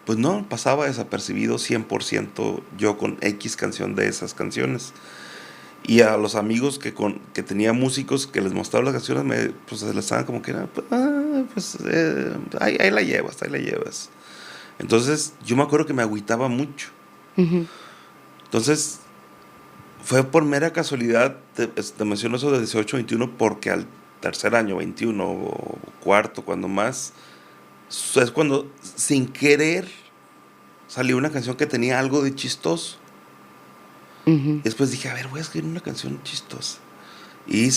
pues no, pasaba desapercibido 100% yo con X canción de esas canciones. Y a los amigos que tenía músicos que les mostraba las canciones, pues se les estaban como que era, ahí la llevas, ahí la llevas. Entonces yo me acuerdo que me agüitaba mucho. Uh-huh. Entonces fue por mera casualidad, te menciono eso de 18, 21, porque al tercer año, 21 o cuarto, cuando más, es cuando sin querer salió una canción que tenía algo de chistoso. Uh-huh. Después dije, a ver, voy a escribir una canción chistosa. Y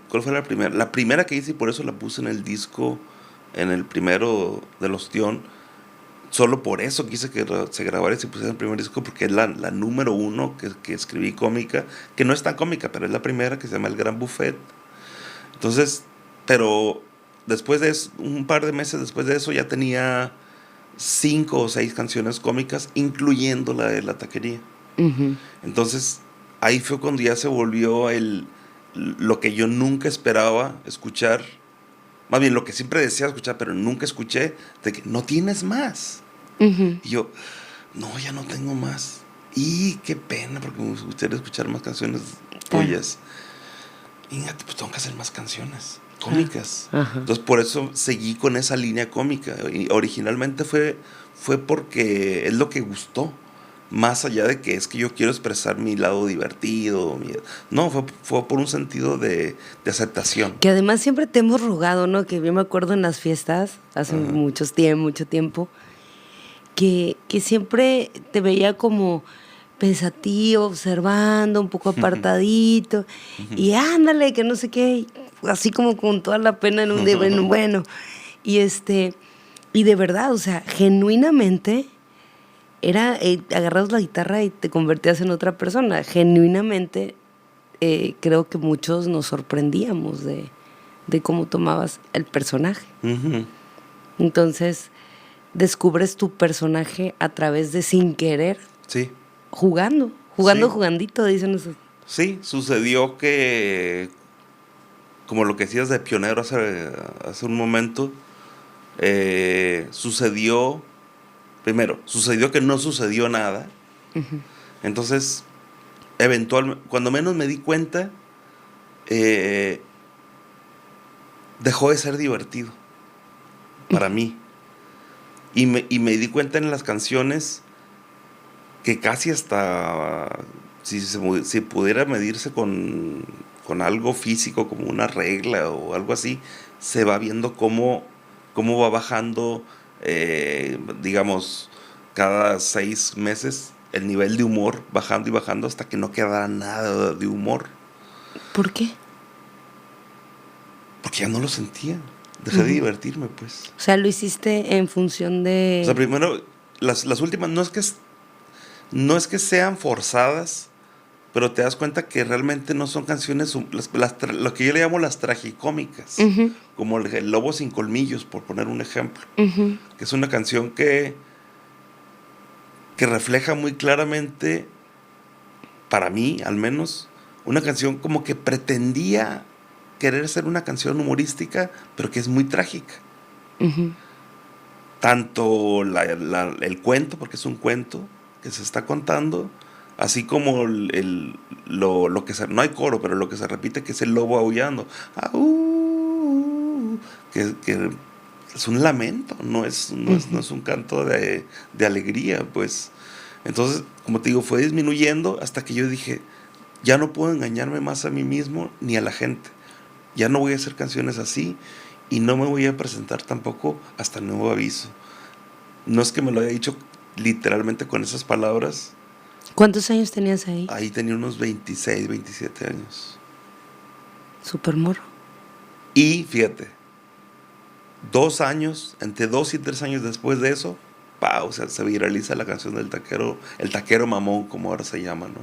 ¿cuál fue la primera? La primera que hice, y por eso la puse en el disco, en el primero de los Ostión. Solo por eso quise que se grabara y se pusiera en el primer disco, porque es la número 1 que escribí cómica, que no es tan cómica, pero es la primera, que se llama El Gran Buffet. Entonces, pero después de eso, un par de meses después de eso, ya tenía 5 o 6 canciones cómicas, incluyendo la de La Taquería. Uh-huh. Entonces, ahí fue cuando ya se volvió lo que yo nunca esperaba escuchar, más bien lo que siempre decía escuchar, pero nunca escuché, de que no tienes más. Uh-huh. Y yo, no, ya no tengo más. Y qué pena, porque me gustaría escuchar más canciones tuyas. Y pues tengo que hacer más canciones cómicas. Uh-huh. Entonces, por eso seguí con esa línea cómica. Y originalmente fue porque es lo que gustó. más allá de que es que yo quiero expresar mi lado divertido. No, fue por un sentido de aceptación. Que además siempre te hemos rogado, ¿no? Que yo me acuerdo en las fiestas, hace mucho tiempo, que siempre te veía como pensativo, observando, un poco apartadito, y ándale, que no sé qué, así como con toda la pena en un día, bueno, y y de verdad, o sea, genuinamente era, agarras la guitarra y te convertías en otra persona, genuinamente creo que muchos nos sorprendíamos de cómo tomabas el personaje. Uh-huh. Entonces, descubres tu personaje a través de sin querer, Sí. jugandito, dicen esos. Sí, sucedió que, como lo que decías de pionero hace un momento, sucedió que no sucedió nada. Uh-huh. Entonces, eventualmente, cuando menos me di cuenta, dejó de ser divertido para mí. Y me di cuenta en las canciones que casi hasta, si pudiera medirse con algo físico, como una regla o algo así, se va viendo cómo va bajando, digamos, cada 6 meses el nivel de humor, bajando y bajando hasta que no queda nada de humor. ¿Por qué? Porque ya no lo sentía. Dejé de divertirme, pues. O sea, lo hiciste en función de... O sea, primero, las últimas no es que sean forzadas, pero te das cuenta que realmente no son canciones, lo que yo le llamo las tragicómicas, uh-huh. como el Lobo sin colmillos, por poner un ejemplo, Uh-huh. que es una canción que refleja muy claramente, para mí al menos, una canción como que pretendía querer ser una canción humorística, pero que es muy trágica. Uh-huh. Tanto el cuento, porque es un cuento que se está contando, así como lo que no hay coro, pero lo que se repite, que es el lobo aullando. Que es un lamento, no es un canto de alegría, pues. Entonces, como te digo, fue disminuyendo hasta que yo dije, ya no puedo engañarme más a mí mismo ni a la gente. Ya no voy a hacer canciones así y no me voy a presentar tampoco hasta nuevo aviso. No es que me lo haya dicho literalmente con esas palabras. ¿Cuántos años tenías ahí? Ahí tenía unos 26, 27 años. Súper morro. Y fíjate, 2 años, entre 2 y 3 años después de eso, o sea, se viraliza la canción del taquero, el taquero mamón, como ahora se llama, ¿no?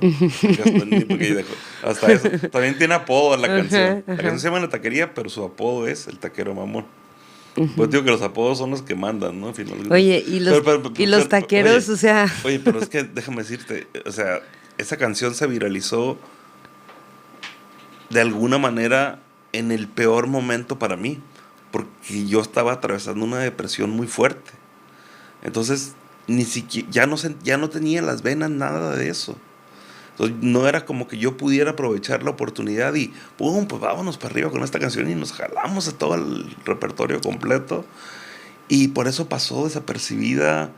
Hasta eso. También tiene apodo la canción. La canción se llama La Taquería, pero su apodo es el taquero mamón. Pues digo que los apodos son los que mandan, ¿no? Oye, y los taqueros, oye, o sea... Oye, pero es que déjame decirte, o sea, esa canción se viralizó de alguna manera en el peor momento para mí, porque yo estaba atravesando una depresión muy fuerte. Entonces, ni siquiera, ya no tenía en las venas nada de eso. Entonces, no era como que yo pudiera aprovechar la oportunidad y, ¡pum!, pues vámonos para arriba con esta canción y nos jalamos a todo el repertorio completo. Y por eso pasó desapercibida,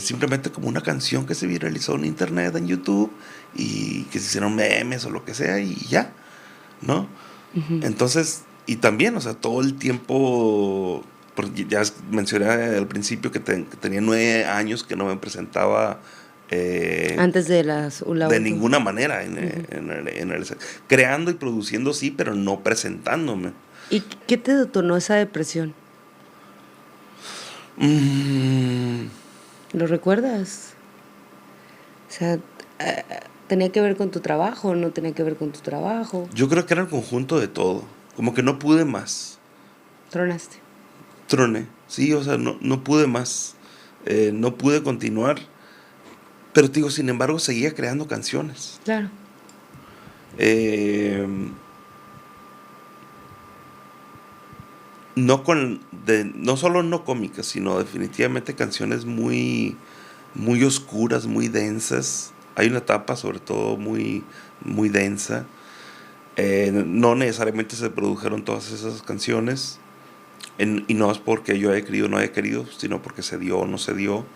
simplemente como una canción que se viralizó en internet, en YouTube, y que se hicieron memes o lo que sea, y ya, ¿no? Uh-huh. Entonces, y también, o sea, todo el tiempo... Porque ya mencioné al principio que tenía 9 años que no me presentaba antes de las de ninguna manera creando y produciendo sí, pero no presentándome. ¿Y qué te detonó esa depresión? ¿Lo recuerdas? O sea, ¿tenía que ver con tu trabajo o no tenía que ver con tu trabajo? Yo creo que era el conjunto de todo. Como que no pude más. Troné, sí, o sea, no pude más, no pude continuar, pero te digo, sin embargo, seguía creando canciones. Claro. No solo no cómicas, sino definitivamente canciones muy, muy oscuras, muy densas. Hay una etapa, sobre todo, muy, muy densa. No necesariamente se produjeron todas esas canciones. Y no es porque yo haya querido o no haya querido, sino porque se dio o no se dio.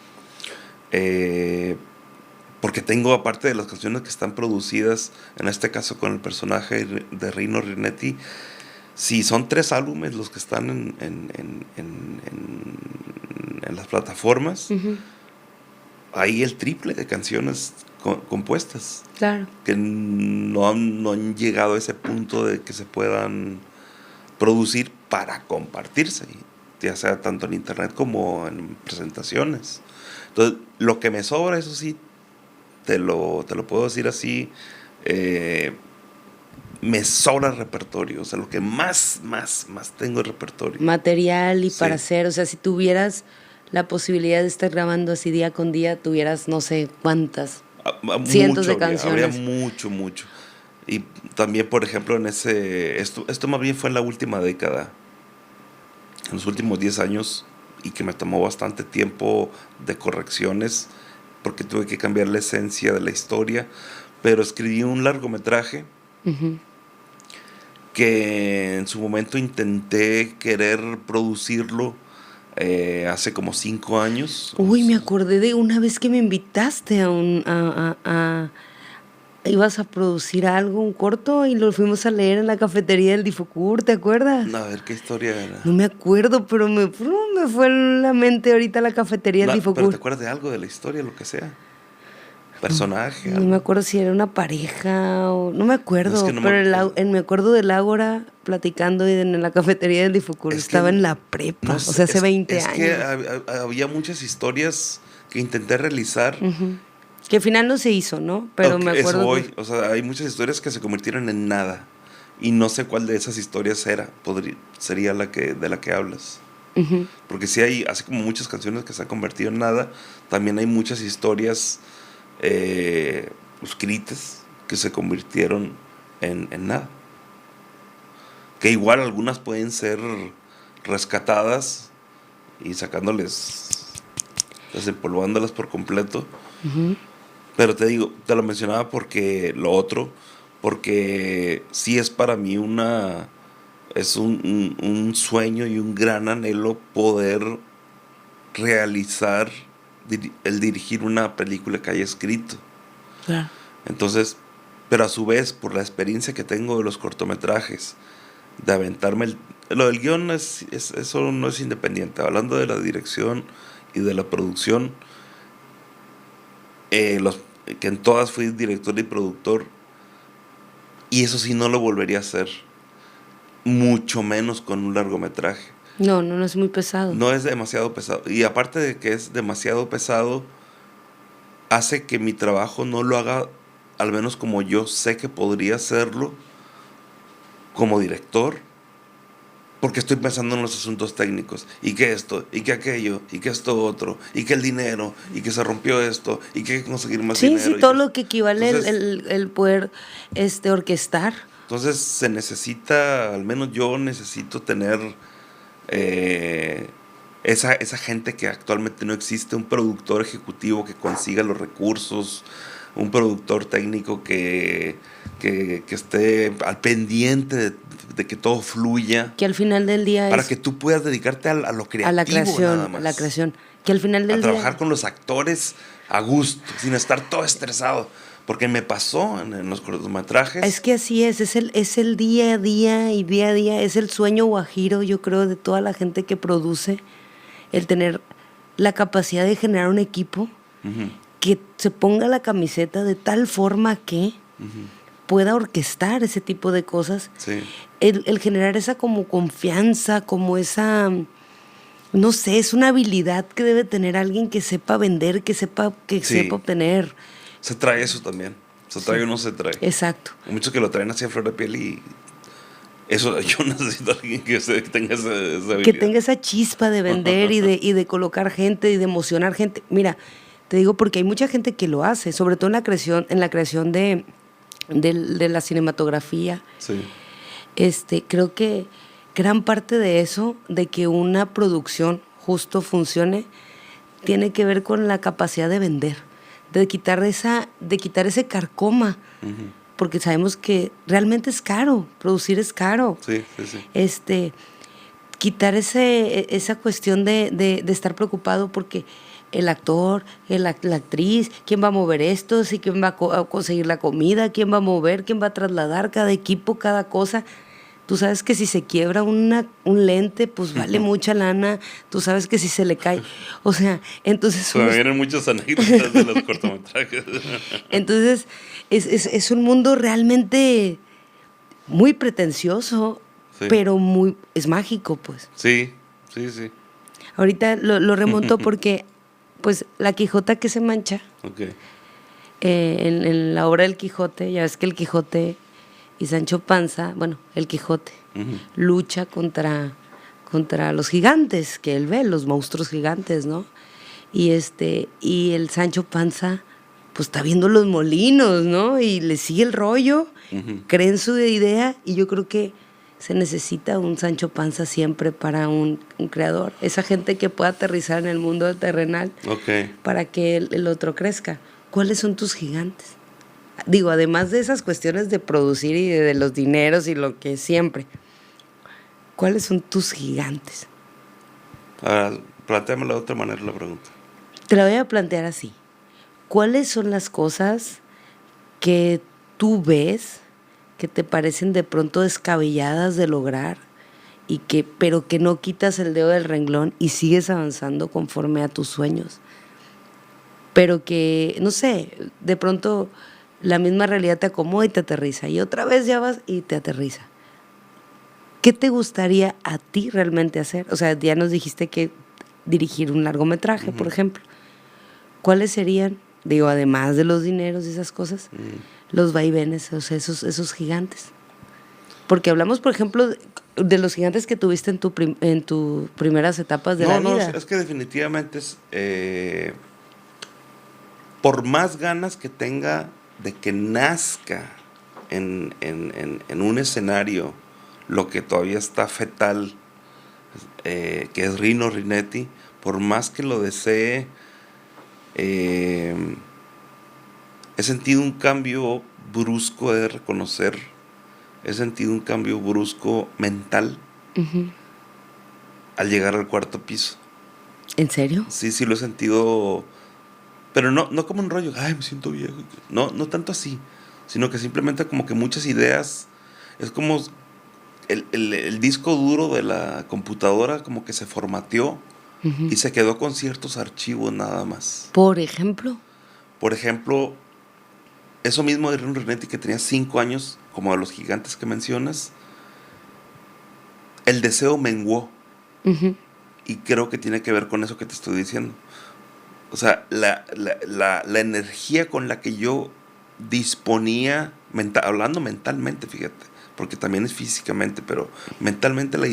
porque tengo, aparte de las canciones que están producidas, en este caso con el personaje de Rino Rinetti, sí, son 3 álbumes los que están en las plataformas. Ujú. Hay el triple de canciones compuestas. Claro. Que no han llegado a ese punto de que se puedan producir para compartirse, ya sea tanto en internet como en presentaciones. Entonces, lo que me sobra, eso sí, te lo puedo decir así, me sobra repertorio. O sea, lo que más tengo es repertorio. Material y Sí. para hacer, o sea, si tuvieras la posibilidad de estar grabando así día con día, tuvieras no sé cuántas, cientos de canciones. Habría mucho. Y también, por ejemplo, esto más bien fue en la última década, en los últimos 10 años, y que me tomó bastante tiempo de correcciones, porque tuve que cambiar la esencia de la historia, pero escribí un largometraje Uh-huh. que en su momento intenté querer producirlo hace como 5 años. Uy, me acordé de una vez que me invitaste ibas a producir algo, un corto, y lo fuimos a leer en la cafetería del Difocur, ¿te acuerdas? A ver, ¿qué historia era? No me acuerdo, pero me fue en la mente ahorita la cafetería del Difocur. ¿Pero te acuerdas de algo de la historia, lo que sea? Personaje. No me acuerdo si era una pareja o... No me acuerdo, es que no pero me acuerdo del Ágora platicando en la cafetería del Difocur. Estaba en la prepa, no sé, o sea, hace 20 años. Es que había muchas historias que intenté realizar. Uh-huh. Que al final no se hizo, ¿no? Pero me acuerdo... O sea, hay muchas historias que se convirtieron en nada. Y no sé cuál de esas historias sería de la que hablas. Uh-huh. Porque sí hay, así como muchas canciones que se han convertido en nada, también hay muchas historias escritas que se convirtieron en nada. Que igual algunas pueden ser rescatadas y desempolvándolas por completo. Uh-huh. Pero te lo mencionaba porque sí es para mí es un sueño y un gran anhelo poder realizar el dirigir una película que haya escrito. Claro. Entonces, pero a su vez, por la experiencia que tengo de los cortometrajes, de aventarme lo del guión eso no es independiente. Hablando de la dirección y de la producción, que en todas fui director y productor, y eso sí no lo volvería a hacer, mucho menos con un largometraje. No es muy pesado. No es demasiado pesado. Y aparte de que es demasiado pesado, hace que mi trabajo no lo haga, al menos como yo sé que podría hacerlo, como director, porque estoy pensando en los asuntos técnicos. Y que esto, y que aquello, y que esto otro, y que el dinero, y que se rompió esto, y que hay que conseguir más dinero. Sí, todo lo que equivale el poder orquestar. Entonces se necesita, al menos yo necesito tener esa gente que actualmente no existe, un productor ejecutivo que consiga los recursos, un productor técnico que esté al pendiente de que todo fluya. Que al final del día para que tú puedas dedicarte a lo creativo, a la creación, nada más. A la creación. Que al final del día... A trabajar con los actores a gusto, sin estar todo estresado. Porque me pasó en los cortometrajes. Es que así es el día a día y día a día, es el sueño guajiro, yo creo, de toda la gente que produce, el tener la capacidad de generar un equipo uh-huh. que se ponga la camiseta de tal forma que uh-huh. pueda orquestar ese tipo de cosas. Sí. El generar esa como confianza, como esa... No sé, es una habilidad que debe tener alguien que sepa vender, que sepa obtener. Se trae eso también. Se trae o no se trae. Exacto. Hay muchos que lo traen así a flor de piel y eso yo necesito a alguien que tenga esa habilidad. Que tenga esa chispa de vender y de colocar gente y de emocionar gente. Mira, te digo porque hay mucha gente que lo hace, sobre todo en la creación de la cinematografía. Sí. Creo que gran parte de eso, de que una producción justo funcione, tiene que ver con la capacidad de vender. De quitar ese carcoma, uh-huh. porque sabemos que realmente es caro, producir es caro. Sí, sí, sí. Quitar esa cuestión de estar preocupado, porque el actor, la actriz, quién va a mover esto, sí, quién va a conseguir la comida, quién va a mover, quién va a trasladar cada equipo, cada cosa. Tú sabes que si se quiebra un lente, pues vale mucha lana. Tú sabes que si se le cae, o sea, entonces... Me vienen muchas anécdotas de los cortometrajes. Entonces, es un mundo realmente muy pretencioso, sí, pero es mágico, pues. Sí, sí, sí. Ahorita lo remonto porque, pues, la Quijota que se mancha, okay, en la obra del Quijote, ya ves que el Quijote y Sancho Panza, bueno, el Quijote, lucha contra los gigantes que él ve, los monstruos gigantes, ¿no? Y el Sancho Panza, pues está viendo los molinos, ¿no? Y le sigue el rollo, cree en su idea, y yo creo que se necesita un Sancho Panza siempre para un creador. Esa gente que pueda aterrizar en el mundo terrenal, okay, para que el otro crezca. ¿Cuáles son tus gigantes? Digo, además de esas cuestiones de producir y de los dineros y lo que siempre, ¿cuáles son tus gigantes? Ahora, plantéamelo de otra manera la pregunta. Te la voy a plantear así. ¿Cuáles son las cosas que tú ves que te parecen de pronto descabelladas de lograr, pero que no quitas el dedo del renglón y sigues avanzando conforme a tus sueños? Pero que, no sé, de pronto la misma realidad te acomoda y te aterriza, y otra vez ya vas y te aterriza. ¿Qué te gustaría a ti realmente hacer? O sea, ya nos dijiste que dirigir un largometraje, por ejemplo. ¿Cuáles serían, digo, además de los dineros y esas cosas, los vaivenes, o sea, esos gigantes? Porque hablamos, por ejemplo, de los gigantes que tuviste en tus primeras etapas de la vida. No, es que definitivamente por más ganas que tenga de que nazca en un escenario lo que todavía está fetal, que es Rino Rinetti, por más que lo desee, he sentido un cambio brusco de reconocer, he sentido un cambio brusco mental al llegar al cuarto piso. ¿En serio? Sí, lo he sentido, pero no como un rollo, ay, me siento viejo. No tanto así, sino que simplemente como que muchas ideas, es como el disco duro de la computadora como que se formateó y se quedó con ciertos archivos nada más. ¿Por ejemplo? Por ejemplo, eso mismo de Rino Rinetti, que tenía 5 años, como de los gigantes que mencionas, el deseo menguó. Y creo que tiene que ver con eso que te estoy diciendo. O sea, la energía con la que yo disponía, hablando mentalmente, fíjate, porque también es físicamente, pero mentalmente la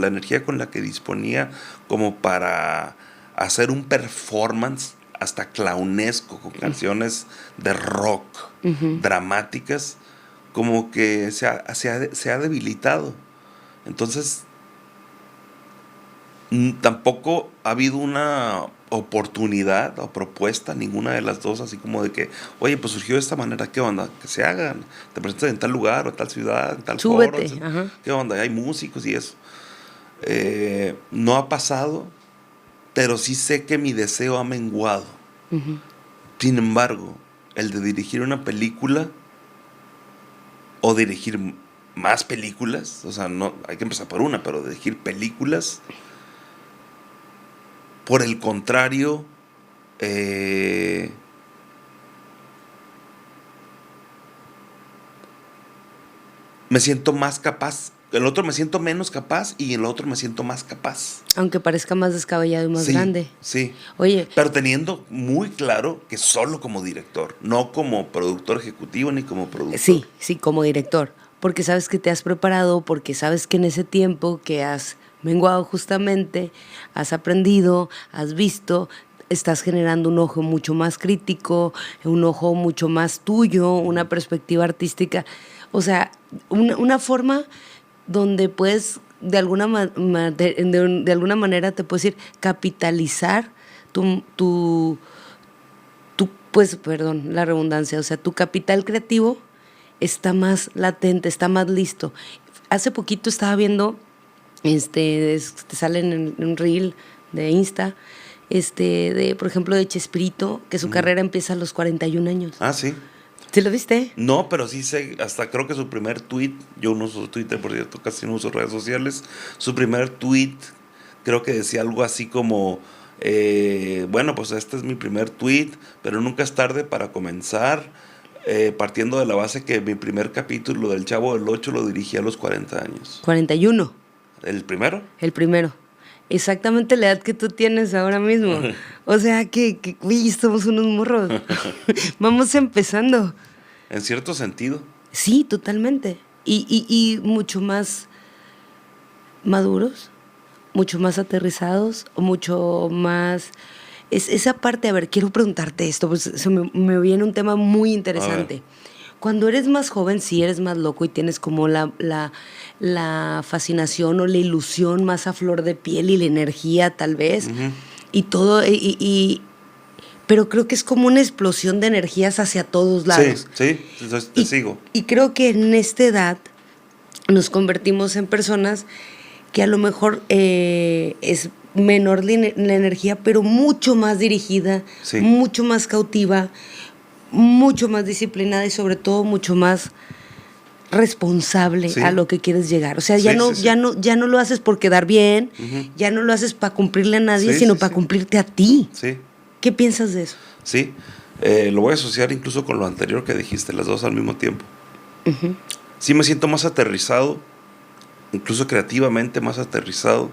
energía con la que disponía como para hacer un performance hasta clownesco, con canciones de rock dramáticas, como que se ha debilitado. Entonces, tampoco ha habido una oportunidad o propuesta, ninguna de las dos, así como de que, oye, pues surgió de esta manera, ¿qué onda? Que se hagan, te presentas en tal lugar o en tal ciudad, en tal foro, ¿qué onda? Hay músicos y eso. No ha pasado, pero sí sé que mi deseo ha menguado. Sin embargo, el de dirigir una película o dirigir más películas, o sea, no hay que empezar por una, pero dirigir películas, por el contrario, me siento más capaz. El otro me siento menos capaz y en el otro me siento más capaz. Aunque parezca más descabellado y más grande. Sí. Oye. Pero teniendo muy claro que solo como director, no como productor ejecutivo ni como productor. Sí, como director. Porque sabes que te has preparado, porque sabes que en ese tiempo que has menguado justamente, has aprendido, has visto, estás generando un ojo mucho más crítico, un ojo mucho más tuyo, una perspectiva artística. O sea, una forma donde puedes, de alguna manera te puedes ir capitalizar pues, perdón, la redundancia, o sea, tu capital creativo está más latente, está más listo. Hace poquito estaba viendo, te salen en un reel de Insta, por ejemplo, de Chespirito, que su carrera empieza a los 41 años. Ah, sí. ¿Sí lo viste? No, pero sí sé, hasta creo que su primer tweet, yo no uso Twitter, por cierto, casi no uso redes sociales, su primer tweet creo que decía algo así como, bueno, pues este es mi primer tweet, pero nunca es tarde para comenzar, partiendo de la base que mi primer capítulo del Chavo del Ocho lo dirigí a los 40 años. 41. ¿El primero? El primero. Exactamente la edad que tú tienes ahora mismo. O sea, uy, somos unos morros. Vamos empezando. En cierto sentido. Sí, totalmente. Y mucho más maduros, mucho más aterrizados, mucho más... esa parte, a ver, quiero preguntarte esto, pues me viene un tema muy interesante. Cuando eres más joven, sí eres más loco y tienes como la fascinación o la ilusión más a flor de piel y la energía tal vez, y todo, pero creo que es como una explosión de energías hacia todos lados. Sí, entonces te sigo. Y creo que en esta edad nos convertimos en personas que a lo mejor es menor la energía, pero mucho más dirigida, mucho más cautiva, mucho más disciplinada y sobre todo mucho más responsable a lo que quieres llegar. O sea, ya no lo haces por quedar bien, ya no lo haces para cumplirle a nadie, sino para cumplirte a ti. Sí. ¿Qué piensas de eso? Sí, lo voy a asociar incluso con lo anterior que dijiste, las dos al mismo tiempo. Sí me siento más aterrizado, incluso creativamente más aterrizado.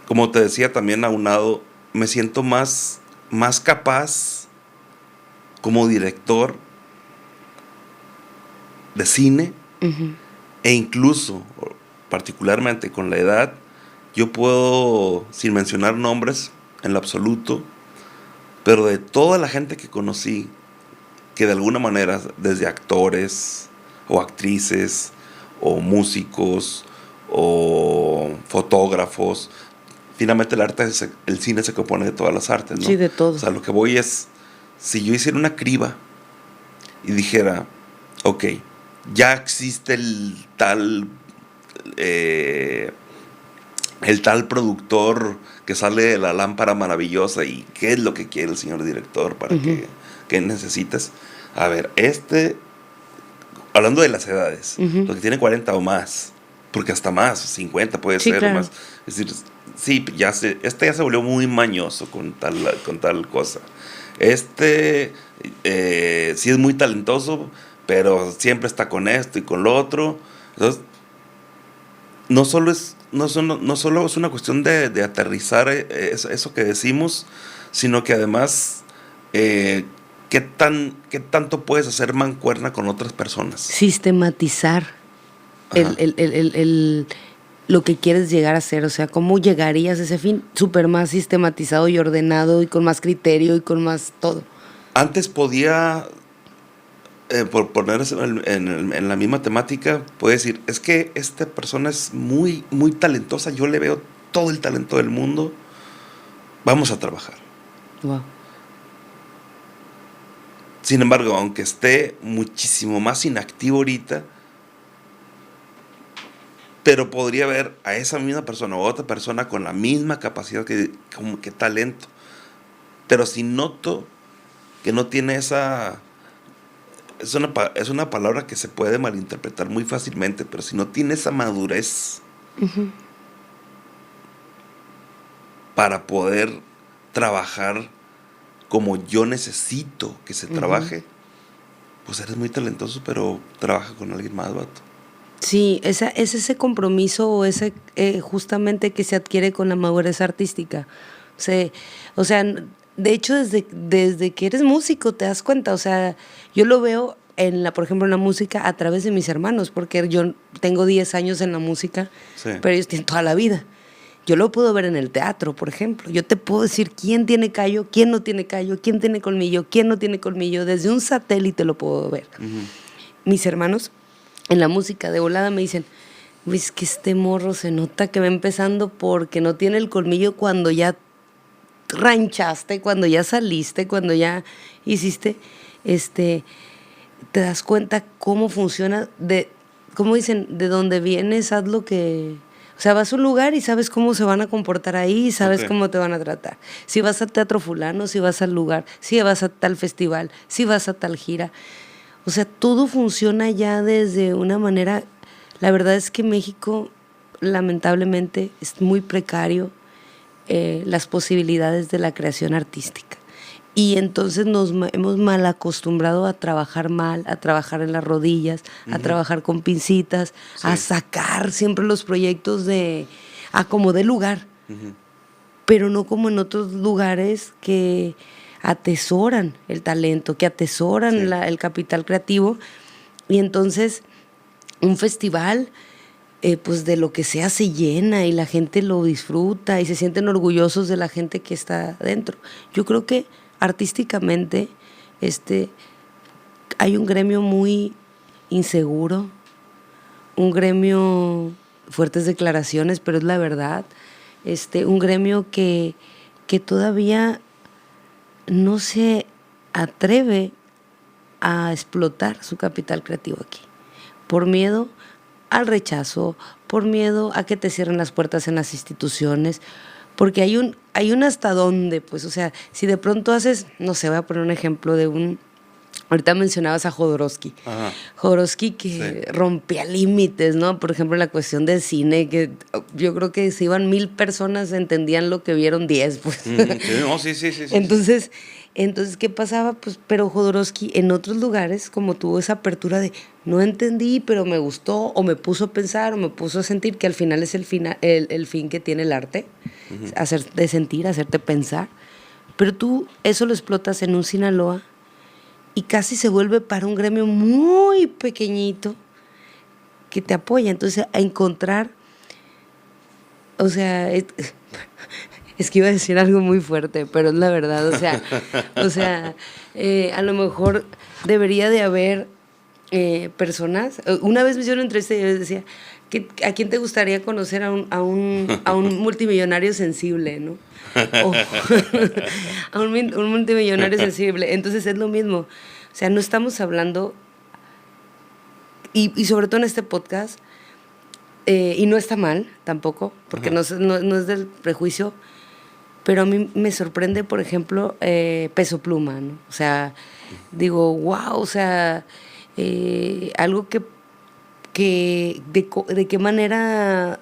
Como te decía también aunado, me siento más capaz como director de cine, e incluso, particularmente con la edad, yo puedo, sin mencionar nombres en lo absoluto, pero de toda la gente que conocí, que de alguna manera, desde actores o actrices o músicos o fotógrafos, finalmente el cine se compone de todas las artes, ¿no? Sí, de todo. O sea, lo que voy es, si yo hiciera una criba y dijera, ok, ya existe el tal productor que sale de la lámpara maravillosa, y qué es lo que quiere el señor director para que necesites. A ver, hablando de las edades, lo que tiene 40 o más, porque hasta más, 50 puede ser, claro. Más. Es decir, sí, ya se volvió muy mañoso con tal cosa. Sí es muy talentoso, pero siempre está con esto y con lo otro. Entonces, no solo es una cuestión de aterrizar eso que decimos, sino que además ¿qué tanto puedes hacer mancuerna con otras personas? Sistematizar lo que quieres llegar a ser. O sea, ¿cómo llegarías a ese fin? Súper más sistematizado y ordenado y con más criterio y con más todo. Antes podía, por poner en la misma temática, puedo decir, es que esta persona es muy, muy talentosa, yo le veo todo el talento del mundo, vamos a trabajar. Wow. Sin embargo, aunque esté muchísimo más inactivo ahorita, pero podría ver a esa misma persona o a otra persona con la misma capacidad que talento. Pero si noto que no tiene esa... Es una palabra que se puede malinterpretar muy fácilmente, pero si no tiene esa madurez para poder trabajar como yo necesito que se trabaje, pues eres muy talentoso, pero trabaja con alguien más, vato. Sí, es ese compromiso o ese justamente que se adquiere con la madurez artística. O sea, de hecho, desde que eres músico te das cuenta. O sea, yo lo veo por ejemplo, en la música a través de mis hermanos, porque yo tengo 10 años en la música, pero ellos tienen toda la vida. Yo lo puedo ver en el teatro, por ejemplo. Yo te puedo decir quién tiene callo, quién no tiene callo, quién tiene colmillo, quién no tiene colmillo. Desde un satélite lo puedo ver. Mis hermanos en la música de volada me dicen, es que este morro se nota que va empezando porque no tiene el colmillo cuando ya ranchaste, cuando ya saliste, cuando ya hiciste, te das cuenta cómo funciona, cómo dicen, de donde vienes, haz lo que... O sea, vas a un lugar y sabes cómo se van a comportar ahí, y sabes Ok. cómo te van a tratar. Si vas al teatro fulano, si vas al lugar, si vas a tal festival, si vas a tal gira. O sea, todo funciona ya desde una manera... La verdad es que México, lamentablemente, es muy precario las posibilidades de la creación artística. Y entonces hemos mal acostumbrado a trabajar mal, a trabajar en las rodillas, a trabajar con pincitas, a Sí. sacar siempre los proyectos a como de lugar, Ujú. pero no como en otros lugares que atesoran el talento, que atesoran Sí. el capital creativo. Y entonces un festival, pues de lo que sea se llena y la gente lo disfruta y se sienten orgullosos de la gente que está dentro. Yo creo que artísticamente hay un gremio muy inseguro, un gremio, fuertes declaraciones, pero es la verdad, un gremio que todavía no se atreve a explotar su capital creativo aquí, por miedo al rechazo, por miedo a que te cierren las puertas en las instituciones, porque hay un hasta dónde, pues, o sea, si de pronto haces, no sé, voy a poner un ejemplo ahorita mencionabas a Jodorowsky. Ajá. Jodorowsky que Sí. rompía límites, ¿no? Por ejemplo, la cuestión del cine, que yo creo que si iban 1000 personas entendían lo que vieron 10, pues. Ujú. Sí, no, sí, sí, sí, sí, sí. Entonces, ¿qué pasaba? Pues, pero Jodorowsky en otros lugares, como tuvo esa apertura de no entendí, pero me gustó, o me puso a pensar, o me puso a sentir, que al final es el fin que tiene el arte, hacerte sentir, hacerte pensar. Pero tú eso lo explotas en un Sinaloa y casi se vuelve para un gremio muy pequeñito que te apoya. Entonces, a encontrar, o sea, es que iba a decir algo muy fuerte, pero es la verdad, a lo mejor debería de haber personas. Una vez me hicieron una entrevista y yo les decía, ¿a quién te gustaría conocer a un multimillonario sensible, ¿no? O un multimillonario sensible. Entonces es lo mismo. O sea, no estamos hablando, y sobre todo en este podcast, y no está mal tampoco, porque no es del prejuicio, pero a mí me sorprende, por ejemplo, Peso Pluma, ¿no? O sea, digo, wow, o sea, algo de qué manera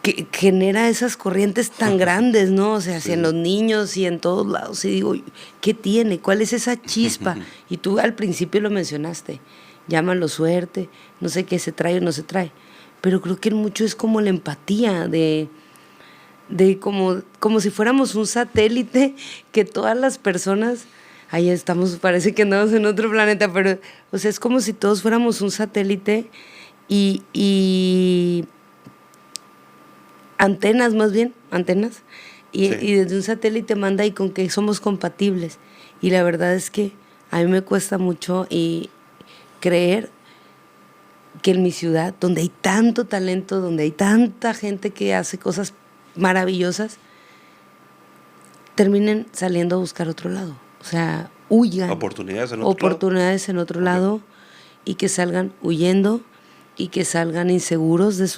que genera esas corrientes tan grandes, ¿no? O sea, si en Sí. los niños y en todos lados, y digo, ¿qué tiene? ¿Cuál es esa chispa? Y tú al principio lo mencionaste, llámalo suerte, no sé qué se trae o no se trae, pero creo que mucho es como la empatía de como si fuéramos un satélite que todas las personas, ahí estamos, parece que andamos en otro planeta, pero, o sea, es como si todos fuéramos un satélite y antenas, más bien, antenas, Sí. y desde un satélite manda y con que somos compatibles. Y la verdad es que a mí me cuesta mucho creer que en mi ciudad, donde hay tanto talento, donde hay tanta gente que hace cosas maravillosas, terminen saliendo a buscar otro lado. O sea, huyan. Oportunidades en otro Oportunidades en otro lado y que salgan huyendo y que salgan inseguros de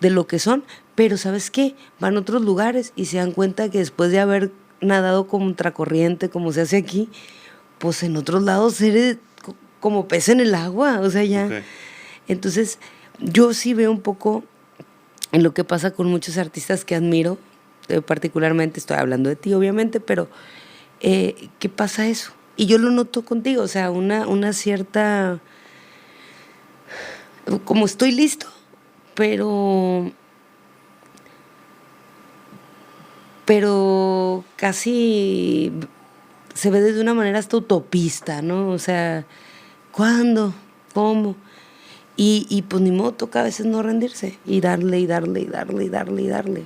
lo que son. Pero ¿sabes qué? Van a otros lugares y se dan cuenta que después de haber nadado contracorriente, como se hace aquí, pues en otros lados eres como pez en el agua. O sea, ya. Ok. Entonces, yo sí veo un poco en lo que pasa con muchos artistas que admiro, particularmente estoy hablando de ti, obviamente, pero ¿qué pasa eso? Y yo lo noto contigo, o sea, una cierta, como estoy listo, pero casi se ve desde una manera hasta utopista, ¿no? O sea, ¿cuándo? ¿Cómo? Y pues ni modo, toca a veces no rendirse y darle y darle y darle y darle y darle.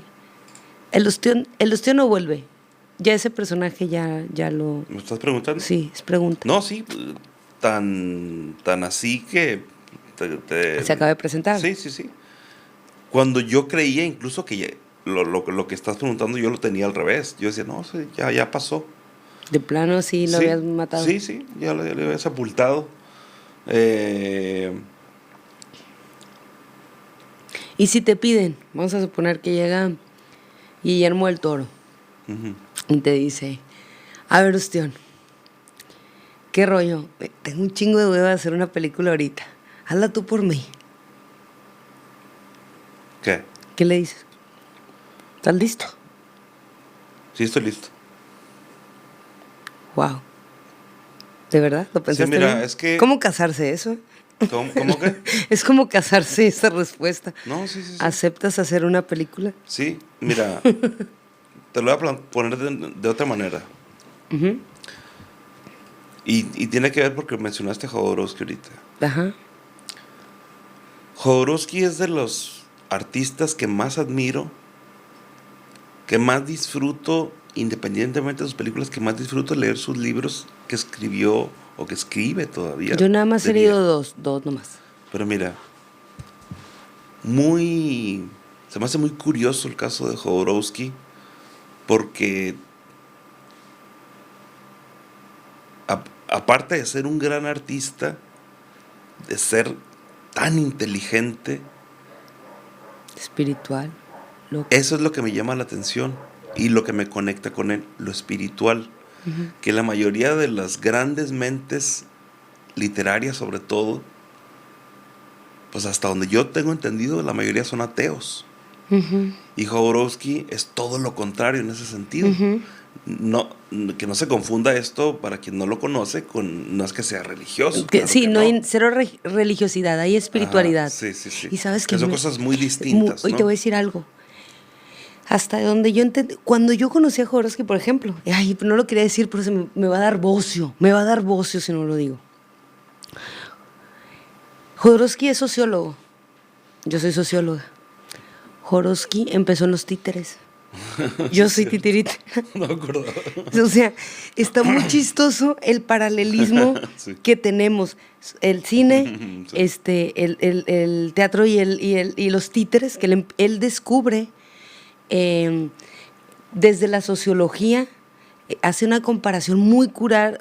El ostión no vuelve. Ya ese personaje ya lo... ¿Me estás preguntando? Sí, es pregunta. No, sí, tan así que Se acaba de presentar. Sí, sí, sí. Cuando yo creía incluso que lo que estás preguntando yo lo tenía al revés. Yo decía, no, sí, ya pasó. De plano sí lo Sí, habías matado. sí, sí, ya lo había sepultado. Y si te piden, vamos a suponer que llega Guillermo del Toro y te dice, a ver, Ostión, ¿qué rollo? Tengo un chingo de hueva de hacer una película ahorita. Hazla tú por mí. ¿Qué? ¿Qué le dices? ¿Estás listo? Sí, estoy listo. Wow. ¿De verdad? ¿Lo pensaste Sí, mira, bien? es que... ¿Cómo casarse eso? ¿Cómo qué? Es como casarse esa respuesta. No, sí. ¿Aceptas hacer una película? Sí, mira, te lo voy a poner de otra manera. Y tiene que ver porque mencionaste a Jodorowsky ahorita. Ajá. Jodorowsky es de los artistas que más admiro, que más disfruto, independientemente de sus películas, que más disfruto leer sus libros que escribió o que escribe todavía. Yo nada más he leído dos nomás. Pero mira, se me hace muy curioso el caso de Jodorowsky, porque aparte de ser un gran artista, de ser tan inteligente, espiritual, loco. Eso es lo que me llama la atención y lo que me conecta con él, lo espiritual. Que la mayoría de las grandes mentes literarias, sobre todo, pues hasta donde yo tengo entendido, la mayoría son ateos. Y Jodorowsky es todo lo contrario en ese sentido. No, que no se confunda esto, para quien no lo conoce, no es que sea religioso. Claro sí, no hay cero religiosidad, hay espiritualidad. Sí. Y sabes que son cosas muy distintas. Hoy te voy a decir algo. Hasta donde yo entendí, cuando yo conocí a Jodorowsky, por ejemplo, no lo quería decir, pero me va a dar bocio si no lo digo. Jodorowsky es sociólogo, yo soy socióloga. Jodorowsky empezó en los títeres. Yo soy titirita. No me acuerdo. O sea, está muy chistoso el paralelismo que tenemos. El cine, el teatro y los títeres, que él descubre desde la sociología, hace una comparación muy curada,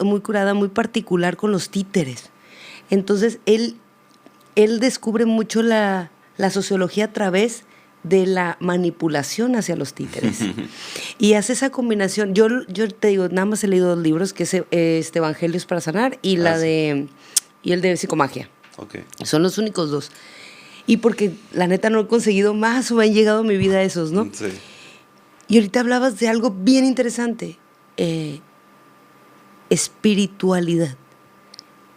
muy particular con los títeres. Entonces, él descubre mucho la sociología a través de la manipulación hacia los títeres. Y hace esa combinación. Yo te digo, nada más he leído 2 libros, que es Evangelios para sanar y y el de psicomagia. Okay. Son los únicos 2. Y porque la neta no he conseguido más o me han llegado a mi vida esos, ¿no? Sí. Y ahorita hablabas de algo bien interesante. Espiritualidad.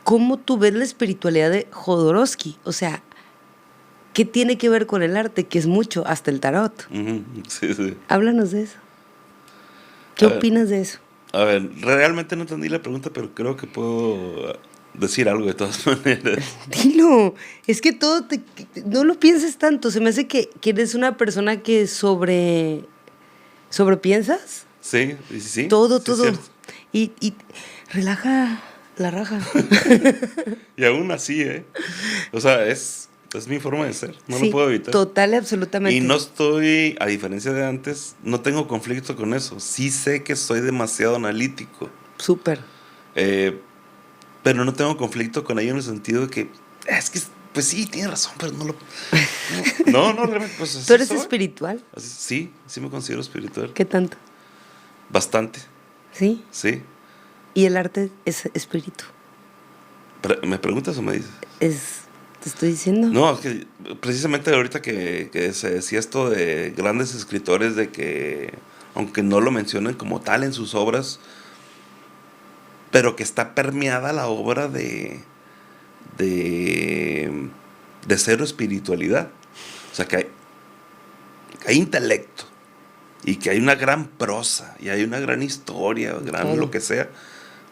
¿Cómo tú ves la espiritualidad de Jodorowsky? O sea, ¿qué tiene que ver con el arte? Que es mucho, hasta el tarot. Sí. Háblanos de eso. ¿Qué opinas de eso? A ver, realmente no entendí la pregunta, pero creo que puedo decir algo de todas maneras. Dilo, es que no lo pienses tanto. Se me hace que eres una persona que sobrepiensas. Sí. Todo. Sí, y relaja la raja. Y aún así, o sea, es mi forma de ser, no lo puedo evitar. Total y absolutamente. Y no estoy, a diferencia de antes, no tengo conflicto con eso. Sí sé que soy demasiado analítico. Súper. Pero no tengo conflicto con ello en el sentido de que, pues sí, tiene razón, pero no lo... No, realmente, pues así ¿Tú eres soy. espiritual? Sí me considero espiritual. ¿Qué tanto? Bastante. ¿Sí? Sí. ¿Y el arte es espíritu? ¿Me preguntas o me dices? Te estoy diciendo. No, es que precisamente ahorita que se decía esto de grandes escritores, de que, aunque no lo mencionen como tal en sus obras, pero que está permeada la obra de cero espiritualidad. O sea, que hay intelecto, y que hay una gran prosa, y hay una gran historia, lo que sea,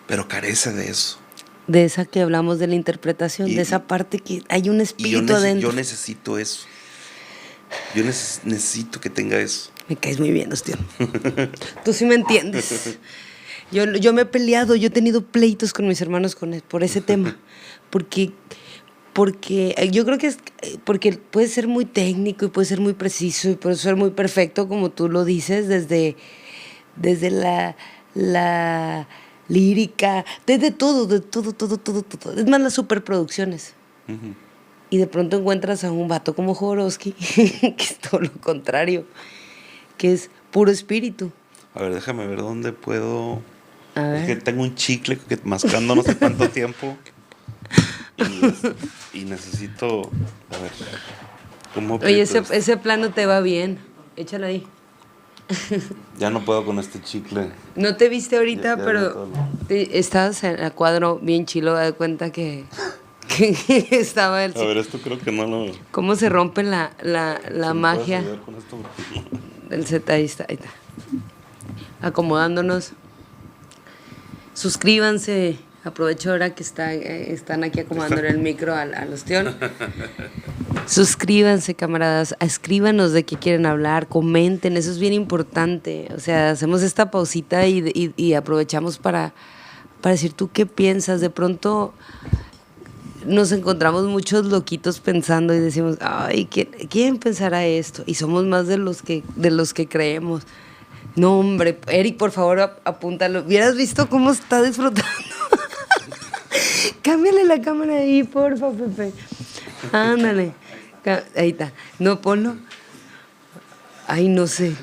pero carece de eso. De esa que hablamos de la interpretación, de esa parte que hay un espíritu adentro. Yo necesito eso. Yo necesito que tenga eso. Me caes muy bien, hostia. Tú sí me entiendes. Yo me he peleado, yo he tenido pleitos con mis hermanos por ese tema. Porque yo creo que es porque puede ser muy técnico y puede ser muy preciso y puede ser muy perfecto, como tú lo dices, desde la lírica, desde todo. Es más, las superproducciones. Y de pronto encuentras a un vato como Jodorowsky, que es todo lo contrario, que es puro espíritu. A ver, déjame ver dónde puedo. A Es que ver. tengo un chicle que mascando no sé cuánto tiempo. Y necesito. A ver. ¿Cómo Oye, aprieto esto? ese plano te va bien. Échalo ahí. Ya no puedo con este chicle. No te viste ahorita, Ya pero no. estabas en el cuadro bien chilo, de cuenta que estaba el... A ver, esto creo que no lo. ¿Cómo se rompe la Si me puedes magia ayudar con esto. del set? Ahí está, ahí está. Acomodándonos. Suscríbanse. Aprovecho ahora que están aquí acomodando el micro al ostión. Suscríbanse, camaradas. Escríbanos de qué quieren hablar. Comenten, eso es bien importante. O sea, hacemos esta pausita y aprovechamos para decir tú qué piensas. De pronto nos encontramos muchos loquitos pensando y decimos, ay, ¿quién pensará esto? Y somos más de los que creemos. No, hombre, Eric, por favor, apúntalo. ¿Hubieras visto cómo está disfrutando? Cámbiale la cámara ahí, porfa, Pepe. Ándale. Ahí está. No, ponlo. Ay, no sé.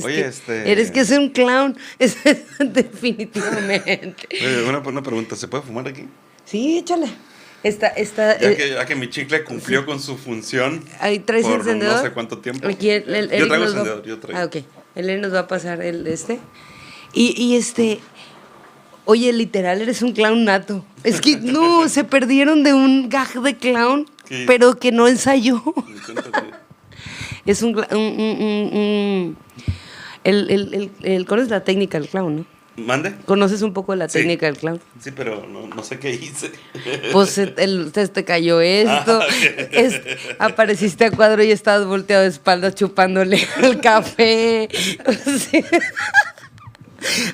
Oye, Eres que es un clown. Definitivamente. Oye, una pregunta, ¿se puede fumar aquí? Sí, échale. Ya que mi chicle cumplió con su función. Ahí traes por encendedor. No sé cuánto tiempo. Aquí yo traigo encendedor, yo traigo. Ah, ok. El Eric nos va a pasar Y oye, literal, eres un clown nato. Es que no, se perdieron de un gag de clown, ¿Qué? pero que no ensayó. Cuéntame. Es ¿cuál es la técnica del clown, no? ¿Mande? ¿Conoces un poco de la Sí. técnica del clown? Sí, pero no sé qué hice. Pues te cayó esto, apareciste a cuadro y estabas volteado de espaldas chupándole el café.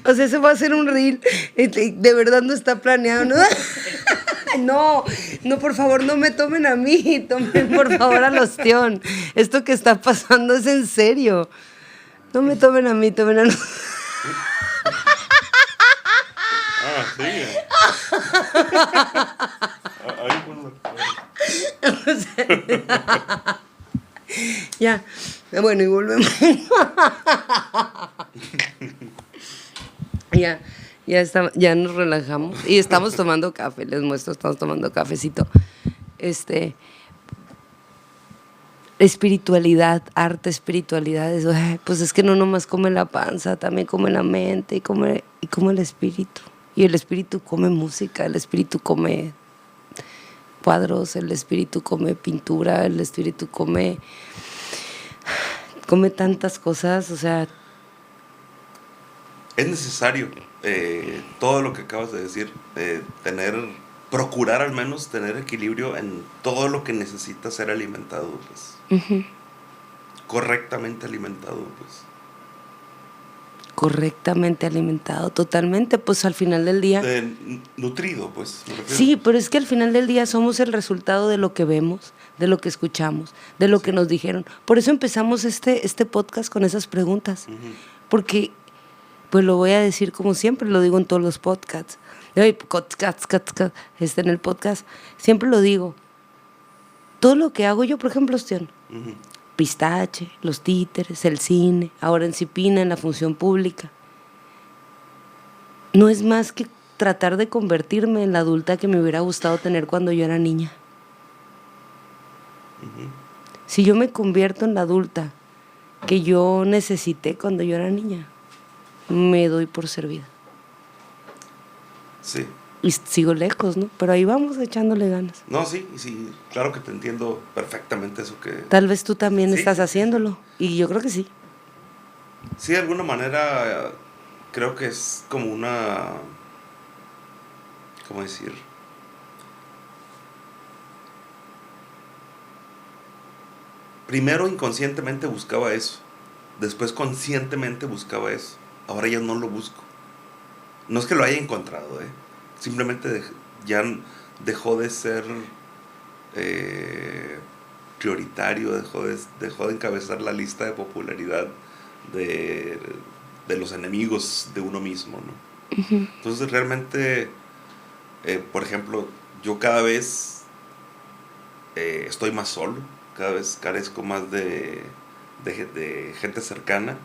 O sea, ese va a ser un reel. De verdad no está planeado, ¿no? No, por favor, no me tomen a mí. Tomen, por favor, al ostión. Esto que está pasando es en serio. No me tomen a mí, tomen a nosotros. Sí. Ahí ponlo. Ya. Bueno, y volvemos. Ya nos relajamos y estamos tomando café, les muestro, estamos tomando cafecito. Espiritualidad, arte, espiritualidad, pues es que no nomás come la panza, también come la mente y come el espíritu. Y el espíritu come música, el espíritu come cuadros, el espíritu come pintura, el espíritu come tantas cosas, o sea. Es necesario todo lo que acabas de decir, procurar al menos tener equilibrio en todo lo que necesita ser alimentado, pues. Uh-huh. Correctamente alimentado, pues. Correctamente alimentado, totalmente, pues al final del día. Nutrido, pues. Sí, pero es que al final del día somos el resultado de lo que vemos, de lo que escuchamos, de lo que nos dijeron. Por eso empezamos este podcast con esas preguntas. Uh-huh. Porque, pues lo voy a decir como siempre, lo digo en todos los podcasts. En el podcast, siempre lo digo. Todo lo que hago yo, por ejemplo, Ostión, uh-huh. Pistache, los títeres, el cine, ahora en Cipina, en la función pública. No es más que tratar de convertirme en la adulta que me hubiera gustado tener cuando yo era niña. Uh-huh. Si yo me convierto en la adulta que yo necesité cuando yo era niña, me doy por servida. Sí. Y sigo lejos, ¿no? Pero ahí vamos echándole ganas. No, sí, claro que te entiendo perfectamente eso que... Tal vez tú también estás haciéndolo, y yo creo que sí. Sí, de alguna manera creo que es como una... ¿Cómo decir? Primero inconscientemente buscaba eso, después conscientemente buscaba eso. Ahora ya no lo busco. No es que lo haya encontrado, simplemente ya dejó de ser prioritario, dejó de encabezar la lista de popularidad de los enemigos de uno mismo, ¿no? Uh-huh. Entonces realmente, por ejemplo, yo cada vez estoy más solo, cada vez carezco más de gente cercana,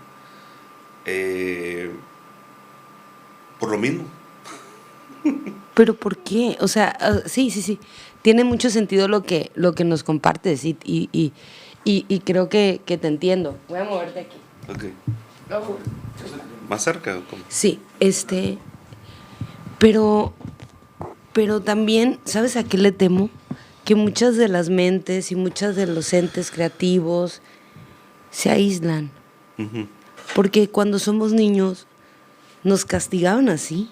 por lo mismo. ¿Pero por qué? O sea, sí. Tiene mucho sentido lo que nos compartes y creo que te entiendo. Voy a moverte aquí. Ok. ¿Más cerca o cómo? Sí, pero también, ¿sabes a qué le temo? Que muchas de las mentes y muchas de los entes creativos se aíslan. Uh-huh. Porque cuando somos niños nos castigaban así.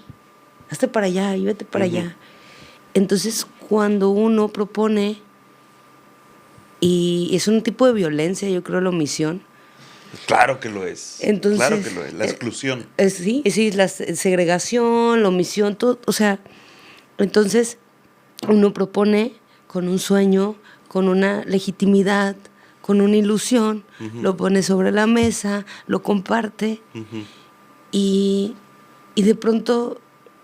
Hazte para allá y vete para allá. Entonces, cuando uno propone, y es un tipo de violencia, yo creo, la omisión. Claro que lo es. Entonces, claro que lo es. La exclusión. Sí, la segregación, la omisión, todo. O sea, entonces uno propone con un sueño, con una legitimidad, con una ilusión, lo pone sobre la mesa, lo comparte y de pronto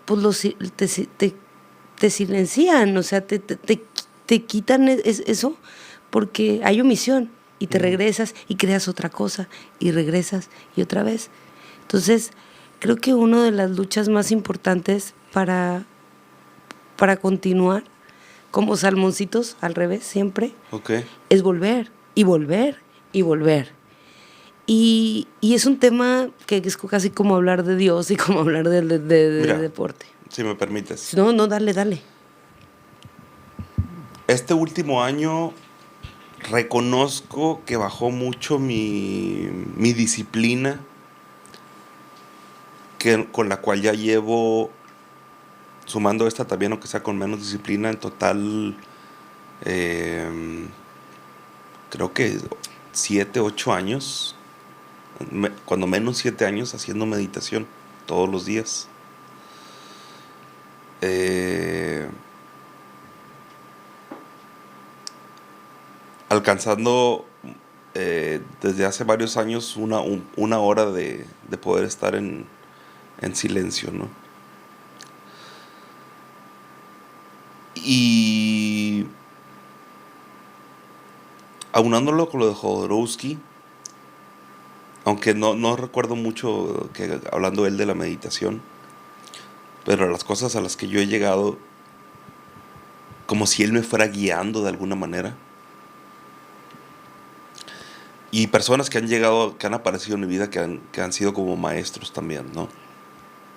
pues te silencian, o sea, te quitan eso porque hay omisión y te regresas y creas otra cosa y regresas y otra vez. Entonces, creo que una de las luchas más importantes para continuar como salmoncitos, al revés, siempre, es volver y volver y volver. Y es un tema que es casi como hablar de Dios y como hablar de Mira, deporte. Si me permites. No, dale. Este último año reconozco que bajó mucho mi disciplina, con la cual ya llevo, sumando esta también, aunque sea con menos disciplina, en total, creo que 7, 8 años, cuando menos 7 años haciendo meditación todos los días. Alcanzando desde hace varios años una hora de poder estar en silencio, ¿no? Y aunándolo con lo de Jodorowsky, aunque no recuerdo mucho hablando él de la meditación, pero las cosas a las que yo he llegado, como si él me fuera guiando de alguna manera. Y personas que han llegado, que han aparecido en mi vida, que han sido como maestros también, ¿no?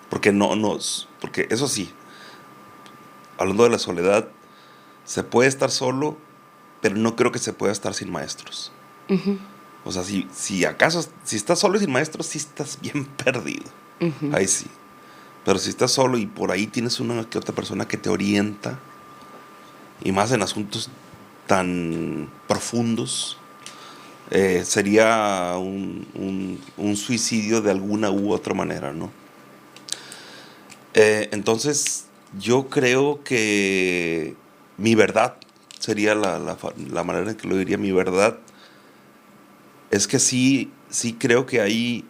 Porque porque eso sí, hablando de la soledad, se puede estar solo, pero no creo que se pueda estar sin maestros. O sea, si acaso, si estás solo y sin maestros, sí estás bien perdido. Ahí sí. Pero si estás solo y por ahí tienes una que otra persona que te orienta, y más en asuntos tan profundos, sería un suicidio de alguna u otra manera, ¿no? Entonces, yo creo que mi verdad sería la manera en que lo diría. Mi verdad es que sí creo que hay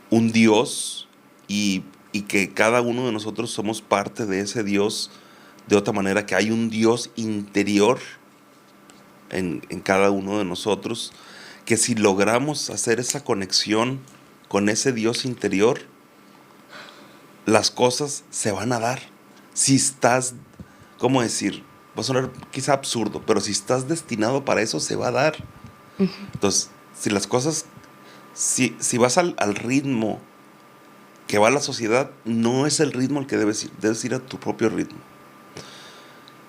un Dios y que cada uno de nosotros somos parte de ese Dios, de otra manera, que hay un Dios interior en cada uno de nosotros, que si logramos hacer esa conexión con ese Dios interior, las cosas se van a dar. Si estás, ¿cómo decir? Va a sonar quizá absurdo, pero si estás destinado para eso, se va a dar. Entonces, si las cosas, si vas al ritmo que va la sociedad, no es el ritmo al que debes ir a tu propio ritmo.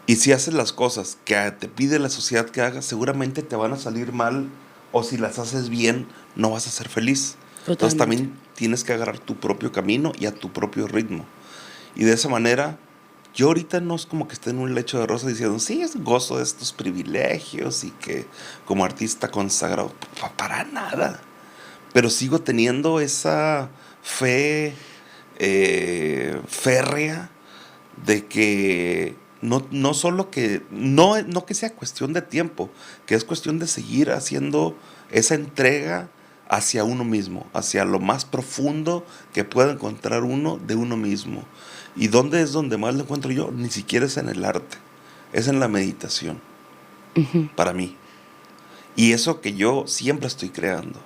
Y si haces las cosas que te pide la sociedad que hagas, seguramente te van a salir mal, o si las haces bien, no vas a ser feliz. Totalmente. Entonces también tienes que agarrar tu propio camino y a tu propio ritmo. Y de esa manera, yo ahorita no es como que esté en un lecho de rosas diciendo, sí, es gozo de estos privilegios y que como artista consagrado, para nada. Pero sigo teniendo esa fe férrea de que no solo que no que sea cuestión de tiempo, que es cuestión de seguir haciendo esa entrega hacia uno mismo, hacia lo más profundo que pueda encontrar uno de uno mismo. ¿Y dónde es donde más lo encuentro yo? Ni siquiera es en el arte, es en la meditación, para mí. Y eso que yo siempre estoy creando,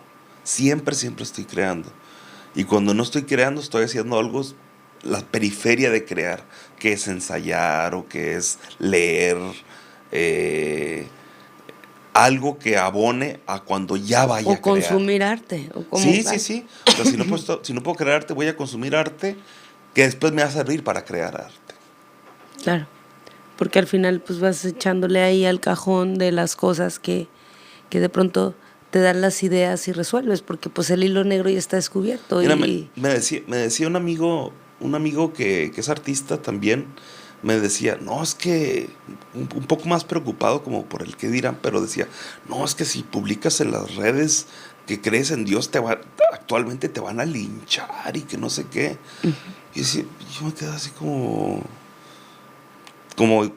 siempre estoy creando. Y cuando no estoy creando, estoy haciendo algo, la periferia de crear, que es ensayar o que es leer, algo que abone a cuando ya vaya a crear. O consumir arte. O como Sí. O sea, si no puedo crear arte, voy a consumir arte que después me va a servir para crear arte. Claro, porque al final pues vas echándole ahí al cajón de las cosas que de pronto te dan las ideas y resuelves, porque pues el hilo negro ya está descubierto. Mira, me decía un amigo que es artista también, me decía, no, es que un poco más preocupado como por el que dirán, pero decía, no, es que si publicas en las redes que crees en Dios, actualmente te van a linchar y que no sé qué. Y decía, yo me quedé así como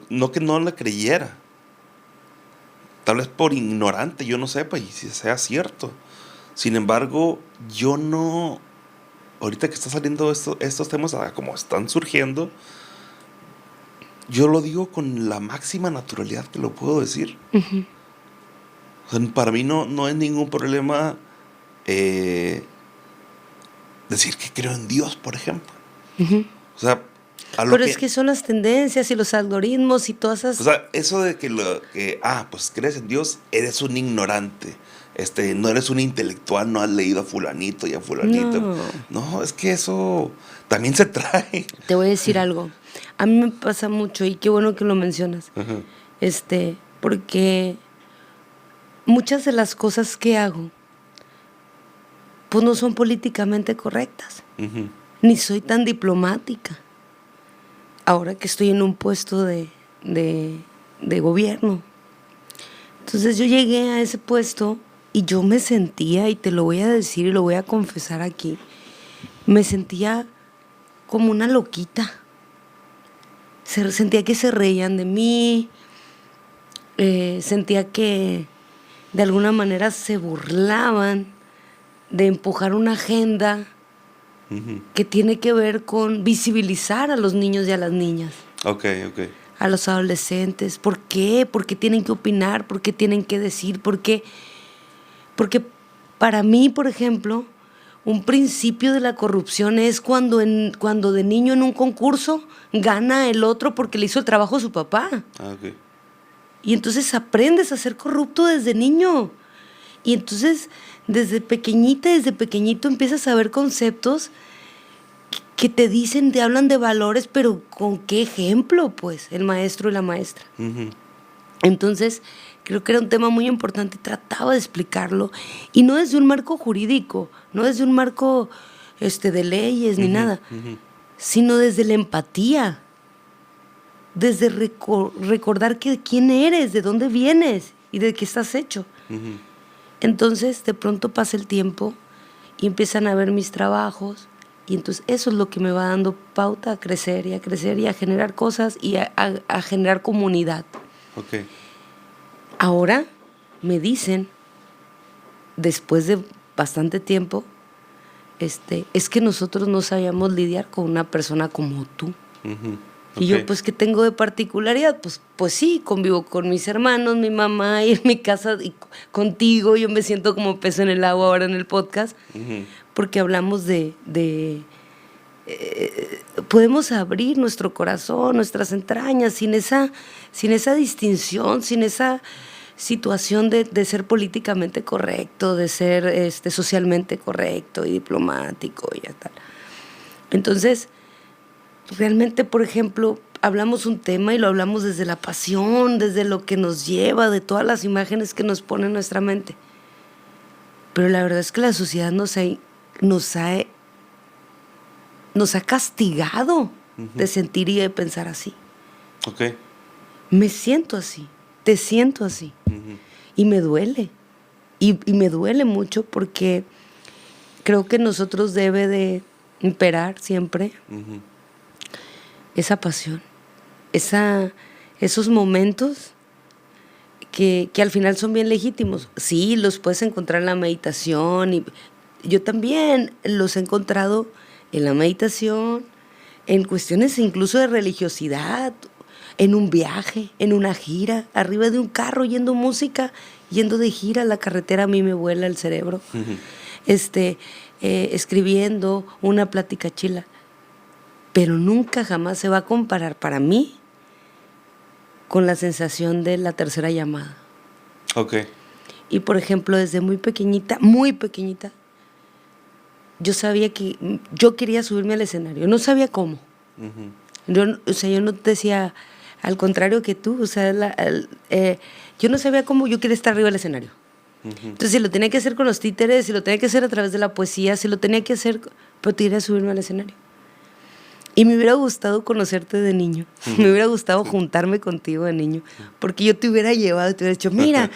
no que no le creyera, tal vez por ignorante, yo no sepa, y si sea cierto. Sin embargo, yo no, ahorita que está saliendo estos temas como están surgiendo, yo lo digo con la máxima naturalidad que lo puedo decir. O sea, para mí no es ningún problema decir que creo en Dios, por ejemplo. O sea, pero es que son las tendencias y los algoritmos y todas esas... O sea, eso de que pues crees en Dios, eres un ignorante. No eres un intelectual, no has leído a fulanito y a fulanito. No, es que eso también se trae. Te voy a decir algo. A mí me pasa mucho, y qué bueno que lo mencionas. Porque muchas de las cosas que hago, pues no son políticamente correctas. Ni soy tan diplomática. Ahora que estoy en un puesto de gobierno. Entonces yo llegué a ese puesto y yo me sentía, y te lo voy a decir y lo voy a confesar aquí, me sentía como una loquita. Sentía que se reían de mí, sentía que de alguna manera se burlaban de empujar una agenda que tiene que ver con visibilizar a los niños y a las niñas. A los adolescentes. ¿Por qué? ¿Por qué tienen que opinar? ¿Por qué tienen que decir? ¿Por qué? Porque para mí, por ejemplo, un principio de la corrupción es cuando de niño en un concurso gana el otro porque le hizo el trabajo a su papá. Y entonces aprendes a ser corrupto desde niño. Y entonces desde pequeñito empiezas a ver conceptos que te hablan de valores, pero ¿con qué ejemplo? Pues el maestro y la maestra. Entonces creo que era un tema muy importante y trataba de explicarlo, y no desde un marco jurídico, no desde un marco de leyes ni nada, sino desde la empatía, desde recordar quién eres, de dónde vienes y de qué estás hecho. Entonces de pronto pasa el tiempo y empiezan a ver mis trabajos, y entonces eso es lo que me va dando pauta a crecer y a generar cosas y a generar comunidad. Ahora me dicen, después de bastante tiempo, es que nosotros no sabíamos lidiar con una persona como tú. Y yo, pues, ¿qué tengo de particularidad? Pues sí, convivo con mis hermanos, mi mamá, y en mi casa, y contigo. Yo me siento como pez en el agua ahora en el podcast, porque hablamos podemos abrir nuestro corazón, nuestras entrañas, sin esa distinción, sin esa situación de ser políticamente correcto, de ser socialmente correcto y diplomático y ya tal. Entonces, realmente, por ejemplo, hablamos un tema y lo hablamos desde la pasión, desde lo que nos lleva, de todas las imágenes que nos pone en nuestra mente. Pero la verdad es que la sociedad nos ha castigado de sentir y de pensar así. Me siento así, te siento así. Y me duele. Y me duele mucho, porque creo que en nosotros debe de imperar siempre esa pasión, esos momentos que al final son bien legítimos. Sí, los puedes encontrar en la meditación, y yo también los he encontrado en la meditación, en cuestiones incluso de religiosidad. en un viaje, en una gira, arriba de un carro, oyendo música, yendo de gira. La carretera a mí me vuela el cerebro. Escribiendo una plática chila. Pero nunca jamás se va a comparar para mí con la sensación de la tercera llamada. Ok. Y por ejemplo, desde muy pequeñita, yo sabía que yo quería subirme al escenario. No sabía cómo. Yo no decía, al contrario que tú, o sea, yo no sabía cómo yo quería estar arriba del escenario. Entonces, si lo tenía que hacer con los títeres, si lo tenía que hacer a través de la poesía, si lo tenía que hacer, pero quería subirme al escenario. Y me hubiera gustado conocerte de niño. Me hubiera gustado juntarme contigo de niño. Porque yo te hubiera llevado y te hubiera dicho, mira,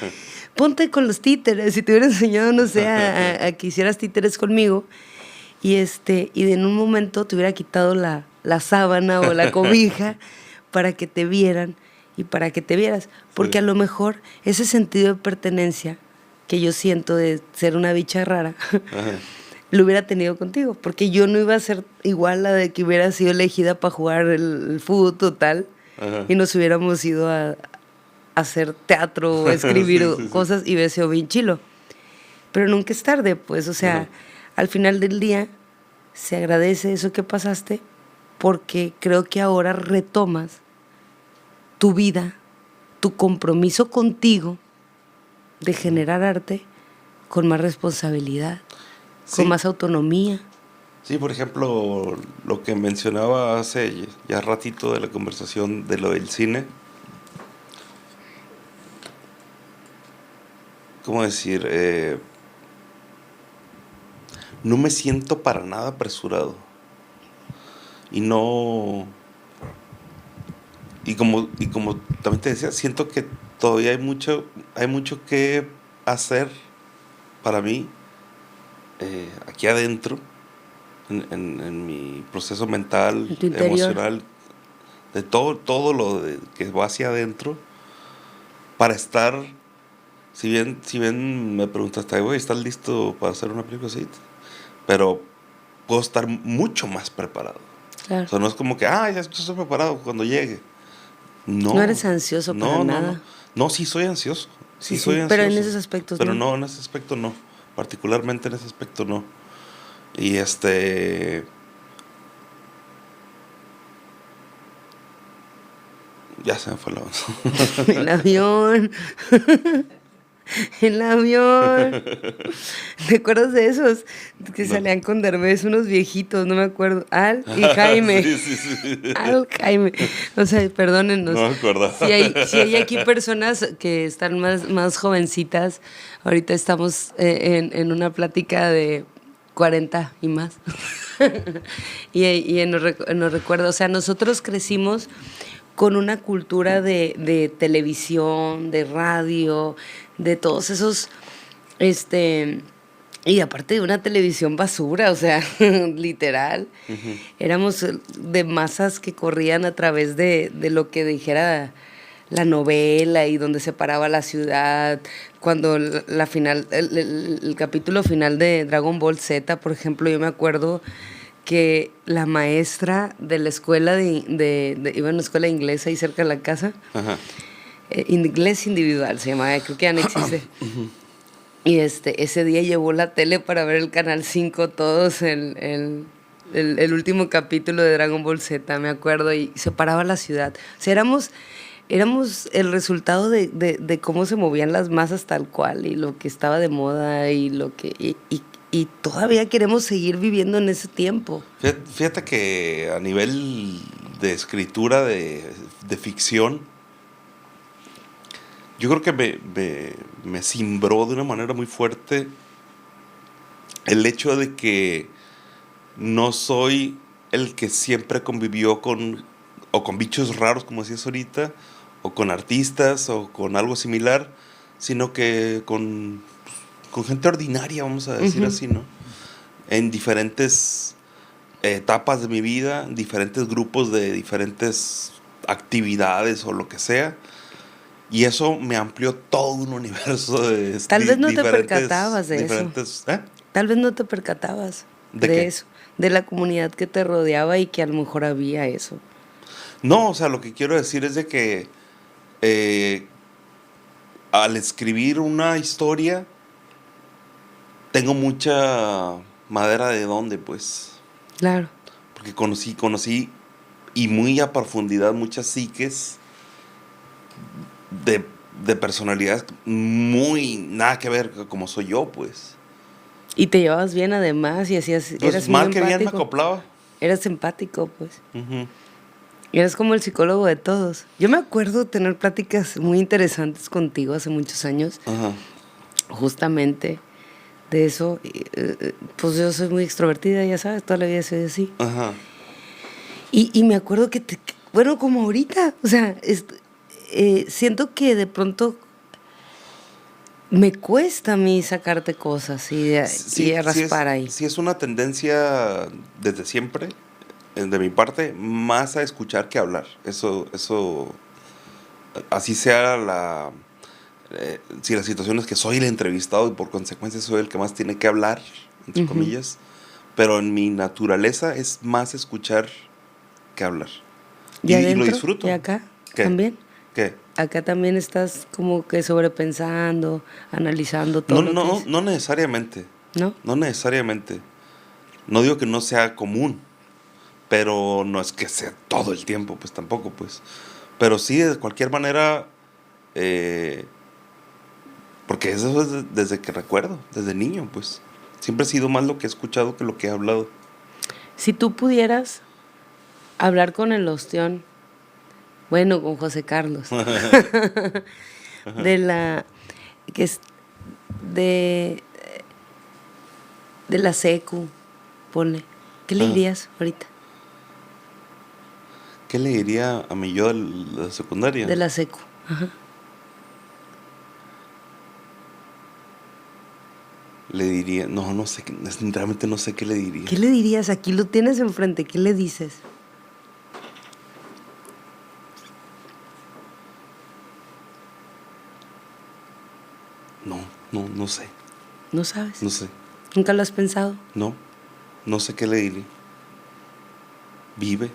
ponte con los títeres. Y te hubiera enseñado, no sé, a que hicieras títeres conmigo. Y en un momento te hubiera quitado la sábana o la cobija para que te vieran y para que te vieras. Porque a lo mejor ese sentido de pertenencia que yo siento de ser una bicha rara, lo hubiera tenido contigo, porque yo no iba a ser igual a de que hubiera sido elegida para jugar el fútbol total y nos hubiéramos ido a hacer teatro o escribir cosas y hubiera sido bien chilo. Pero nunca es tarde, pues, o sea, al final del día se agradece eso que pasaste, porque creo que ahora retomas tu vida, tu compromiso contigo de generar arte con más responsabilidad, con más autonomía. Sí, por ejemplo, lo que mencionaba hace ya ratito de la conversación de lo del cine. ¿Cómo decir? No me siento para nada apresurado. Y no... Y como también te decía, siento que todavía hay mucho que hacer para mí aquí adentro, en mi proceso mental, emocional, de todo lo que va hacia adentro, para estar, si bien me preguntaste, güey, ¿estás listo para hacer una película así? Pero puedo estar mucho más preparado. Claro. O sea, no es como que, ya estoy preparado cuando llegue. No eres ansioso para nada. No, sí soy ansioso. Sí, soy ansioso. Pero en esos aspectos pero no, en ese aspecto no. Particularmente en ese aspecto no. Y ya se me fue la onda. El avión. El avión. ¿Te acuerdas de esos? Que salían con Derbez, unos viejitos, no me acuerdo. Al y Jaime. Sí. Al Jaime. O sea, perdónennos. No me acuerdo. Si hay aquí personas que están más jovencitas, ahorita estamos en una plática de 40 y más. y nos recuerda, o sea, nosotros crecimos con una cultura de televisión, de radio, de todos esos, y aparte de una televisión basura, o sea, literal. Éramos de masas que corrían a través de lo que dijera la novela y donde se paraba la ciudad. Cuando el capítulo final de Dragon Ball Z, por ejemplo, yo me acuerdo que la maestra de la escuela iba a una escuela inglesa ahí cerca de la casa. Inglés individual se llamaba, creo que ya no existe. Y ese día llevó la tele para ver el Canal 5 todos el último capítulo de Dragon Ball Z, me acuerdo, y se paraba la ciudad. O sea, éramos el resultado de cómo se movían las masas tal cual, y lo que estaba de moda, y y todavía queremos seguir viviendo en ese tiempo. Fíjate que a nivel de escritura de ficción, yo creo que me cimbró de una manera muy fuerte el hecho de que no soy el que siempre convivió con bichos raros, como decías ahorita, o con artistas, o con algo similar, sino que con gente ordinaria, vamos a decir así, ¿no? En diferentes etapas de mi vida, en diferentes grupos de diferentes actividades o lo que sea. Y eso me amplió todo un universo de... Tal vez no te percatabas de eso. Tal vez no te percatabas de eso. De la comunidad que te rodeaba y que a lo mejor había eso. No, o sea, lo que quiero decir es de que al escribir una historia tengo mucha madera de dónde, pues. Claro. Porque conocí y muy a profundidad muchas psiques de, de personalidades muy nada que ver como soy yo, pues. Y te llevabas bien además y hacías, Pues eras muy mal que bien me empático. acoplaba. Eras empático, pues. Ujú. Eres como el psicólogo de todos. Yo me acuerdo tener pláticas muy interesantes contigo hace muchos años, Ajá. justamente de eso. Pues yo soy muy extrovertida, ya sabes, toda la vida soy así. Ajá. Y me acuerdo bueno, como ahorita, o sea, siento que de pronto me cuesta a mí sacarte cosas y raspar ahí. Sí es una tendencia desde siempre, de mi parte, más a escuchar que hablar. Eso, así sea si la situación es que soy el entrevistado y por consecuencia soy el que más tiene que hablar, entre comillas, pero en mi naturaleza es más escuchar que hablar. ¿Y Y lo adentro? disfruto. ¿Y acá? ¿Qué? ¿También? ¿Qué? Acá también estás como que sobrepensando, analizando todo lo que es. No necesariamente. ¿No? No necesariamente. No digo que no sea común, pero no es que sea todo el tiempo, pues tampoco, pues. Pero sí, de cualquier manera, porque eso es desde que recuerdo, desde niño, pues. Siempre ha sido más lo que he escuchado que lo que he hablado. Si tú pudieras hablar con el ostión, bueno, con José Carlos, de la que es de la secu, ponle, ¿qué le Ajá. dirías ahorita? ¿Qué le diría a mi yo de la secundaria? De la secu. Ajá. Le diría, no sé, realmente no sé qué le diría. ¿Qué le dirías? Aquí lo tienes enfrente, ¿qué le dices? No sé, ¿No sabes? no sé, ¿Nunca lo has pensado? no sé qué le diría. Vive.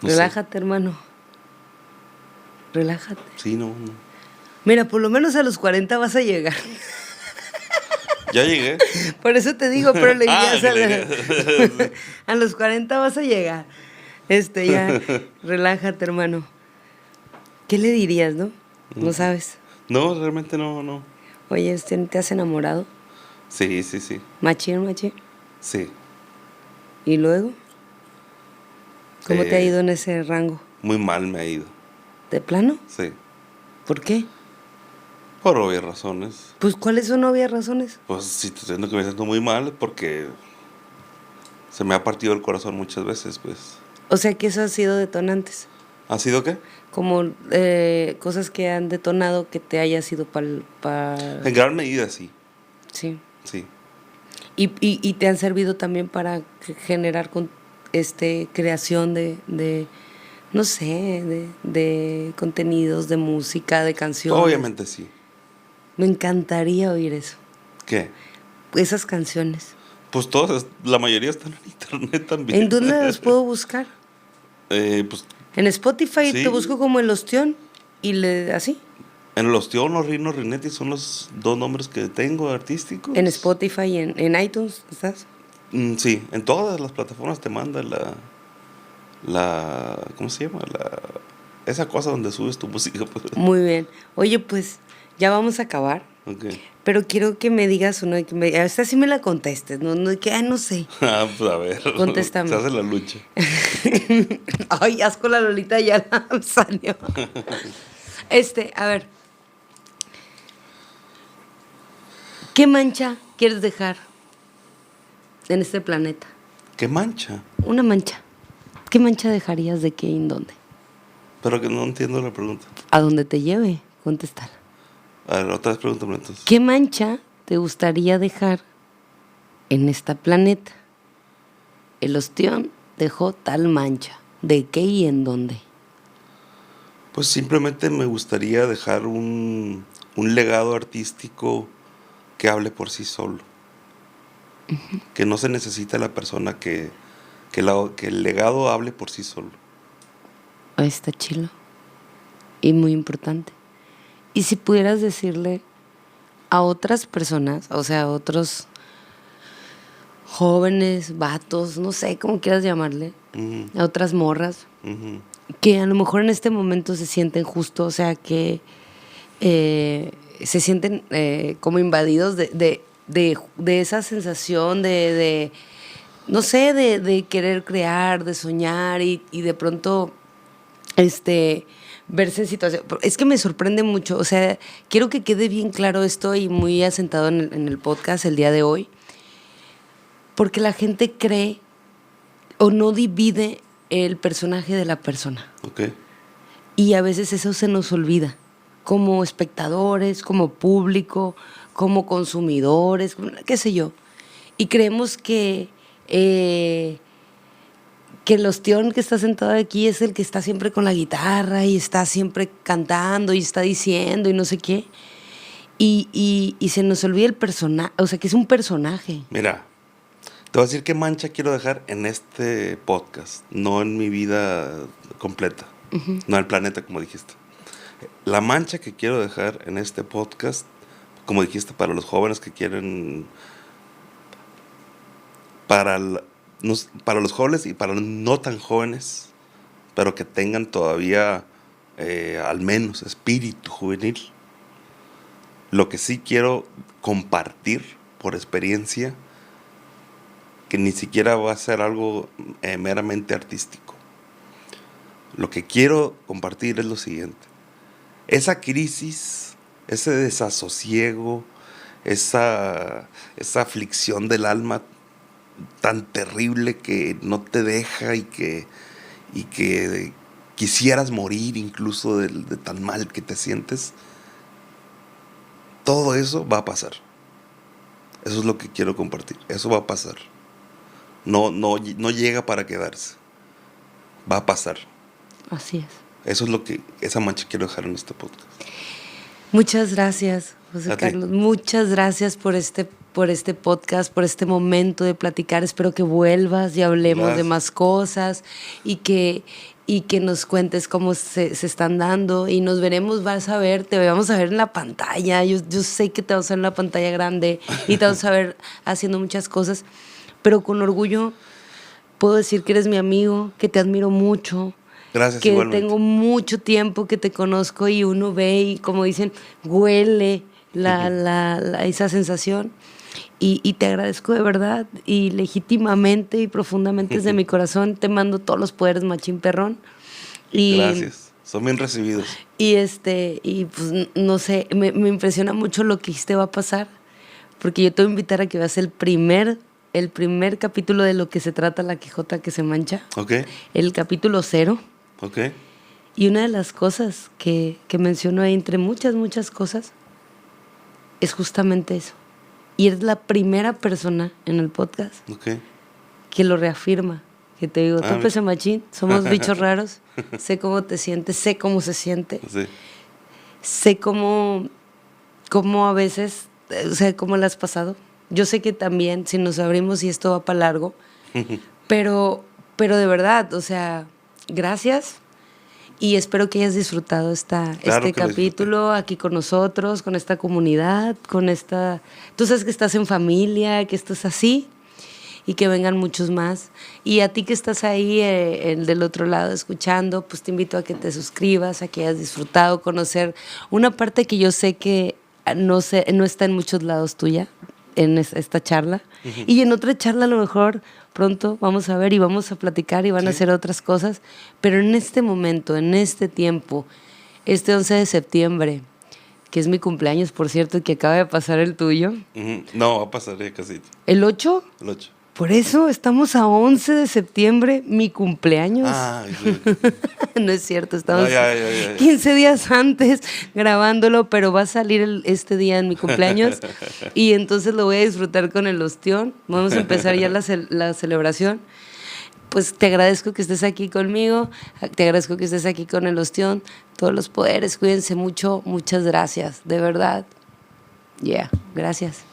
No sé. Relájate, hermano. Relájate. Sí, no. Mira, por lo menos a los 40 vas a llegar. Ya llegué. Por eso te digo, pero le dirías que le diría. a los 40 vas a llegar. Ya, relájate, hermano. ¿Qué le dirías, no? No sabes. No, realmente no. Oye, ¿te has enamorado? Sí. Machín. Sí. ¿Y luego? ¿Cómo te ha ido en ese rango? Muy mal me ha ido. ¿De plano? Sí. ¿Por qué? Por obvias razones. Pues, ¿cuáles son obvias razones? Pues si te estoy diciendo que me siento muy mal es porque se me ha partido el corazón muchas veces, pues. O sea, que eso ha sido detonantes. ¿Ha sido qué? Como cosas que han detonado que te haya sido En gran medida, sí. Sí. Sí. Y te han servido también para generar creación de no sé, de contenidos, de música, de canciones. Obviamente sí. Me encantaría oír eso. ¿Qué? Esas canciones. Pues todas, la mayoría están en internet también. ¿En dónde las puedo buscar? Pues En Spotify sí. te busco como El Ostión y así. En el Ostión, los Rino Rinetti son los dos nombres que tengo artísticos. En Spotify y en iTunes, ¿estás? Sí, en todas las plataformas te manda ¿cómo se llama? Esa cosa donde subes tu música. Pues. Muy bien. Oye, pues ya vamos a acabar. Okay. Pero quiero que me digas una, esta sí me la contestes, no sé. Pues a ver. Contéstame. Se hace la lucha. Ay, asco, la Lolita ya la salió. A ver. ¿Qué mancha quieres dejar en este planeta? ¿Qué mancha? Una mancha. ¿Qué mancha dejarías de qué y en dónde? Pero que no entiendo la pregunta. A donde te lleve, contestar. A ver, otra vez pregúntame entonces. ¿Qué mancha te gustaría dejar en este planeta? El Ostión dejó tal mancha. ¿De qué y en dónde? Pues simplemente me gustaría dejar un legado artístico que hable por sí solo. Que no se necesita la persona que el legado hable por sí solo. Ahí está chilo. Y muy importante. Y si pudieras decirle a otras personas, o sea, a otros jóvenes, vatos, no sé cómo quieras llamarle, a otras morras, que a lo mejor en este momento se sienten justo, o sea, que se sienten como invadidos de esa sensación de no sé, de querer crear, de soñar y de pronto verse en situación. Es que me sorprende mucho, o sea, quiero que quede bien claro esto y muy asentado en el podcast el día de hoy, porque la gente cree o no divide el personaje de la persona. Okay. Y a veces eso se nos olvida, como espectadores, como público, como consumidores, qué sé yo. Y creemos que el ostión que está sentado aquí es el que está siempre con la guitarra y está siempre cantando y está diciendo y no sé qué. Y se nos olvida el personaje, o sea, que es un personaje. Mira, te voy a decir qué mancha quiero dejar en este podcast, no en mi vida completa, no en el planeta, como dijiste. La mancha que quiero dejar en este podcast, como dijiste, para los jóvenes que quieren, para los jóvenes y para los no tan jóvenes, pero que tengan todavía al menos espíritu juvenil. Lo que sí quiero compartir por experiencia, que ni siquiera va a ser algo meramente artístico. Lo que quiero compartir es lo siguiente. Esa crisis, ese desasosiego, esa aflicción del alma tan terrible que no te deja y que quisieras morir incluso de tan mal que te sientes, todo eso va a pasar. Eso es lo que quiero compartir. Eso va a pasar. No llega para quedarse. Va a pasar. Así es. Eso es esa mancha quiero dejar en este podcast. Muchas gracias, José Carlos. Muchas gracias por este podcast, por este momento de platicar. Espero que vuelvas y hablemos de más cosas y que nos cuentes cómo se están dando y nos veremos, te vamos a ver en la pantalla. Yo sé que te vamos a ver en la pantalla grande y te vamos a ver haciendo muchas cosas, pero con orgullo puedo decir que eres mi amigo, que te admiro mucho. Gracias, que igualmente. Tengo mucho tiempo que te conozco y uno ve y, como dicen, huele esa sensación. Y te agradezco de verdad y legítimamente y profundamente desde mi corazón te mando todos los poderes, machín perrón. Gracias, son bien recibidos. Y pues no sé, me impresiona mucho lo que va a pasar, porque yo te voy a invitar a que veas el primer capítulo de lo que se trata La Quijota que se mancha. Okay. El capítulo 0. Okay. Y una de las cosas que menciono ahí, entre muchas cosas, es justamente eso. Y eres la primera persona en el podcast que lo reafirma. Que te digo, tú pese machín, somos bichos raros, sé cómo te sientes, sé cómo se siente. Sí. Sé cómo a veces, o sea, cómo la has pasado. Yo sé que también, si nos abrimos y esto va para largo, pero de verdad, o sea, gracias. Y espero que hayas disfrutado este capítulo aquí con nosotros, con esta comunidad, Tú sabes que estás en familia, que esto es así y que vengan muchos más. Y a ti que estás ahí del otro lado escuchando, pues te invito a que te suscribas, a que hayas disfrutado, conocer una parte que yo sé que no está en muchos lados tuya, en esta charla. Y en otra charla a lo mejor pronto vamos a ver y vamos a platicar y van a hacer otras cosas, pero en este momento, en este tiempo, este 11 de septiembre, que es mi cumpleaños, por cierto, y que acaba de pasar el tuyo. No, va a pasar ya casi. ¿El 8? El 8. Por eso estamos a 11 de septiembre, mi cumpleaños. Sí. No es cierto, estamos ya. 15 días antes grabándolo, pero va a salir este día en mi cumpleaños y entonces lo voy a disfrutar con el ostión. Vamos a empezar ya la celebración. Pues te agradezco que estés aquí conmigo, te agradezco que estés aquí con el ostión, todos los poderes, cuídense mucho, muchas gracias, de verdad. Gracias.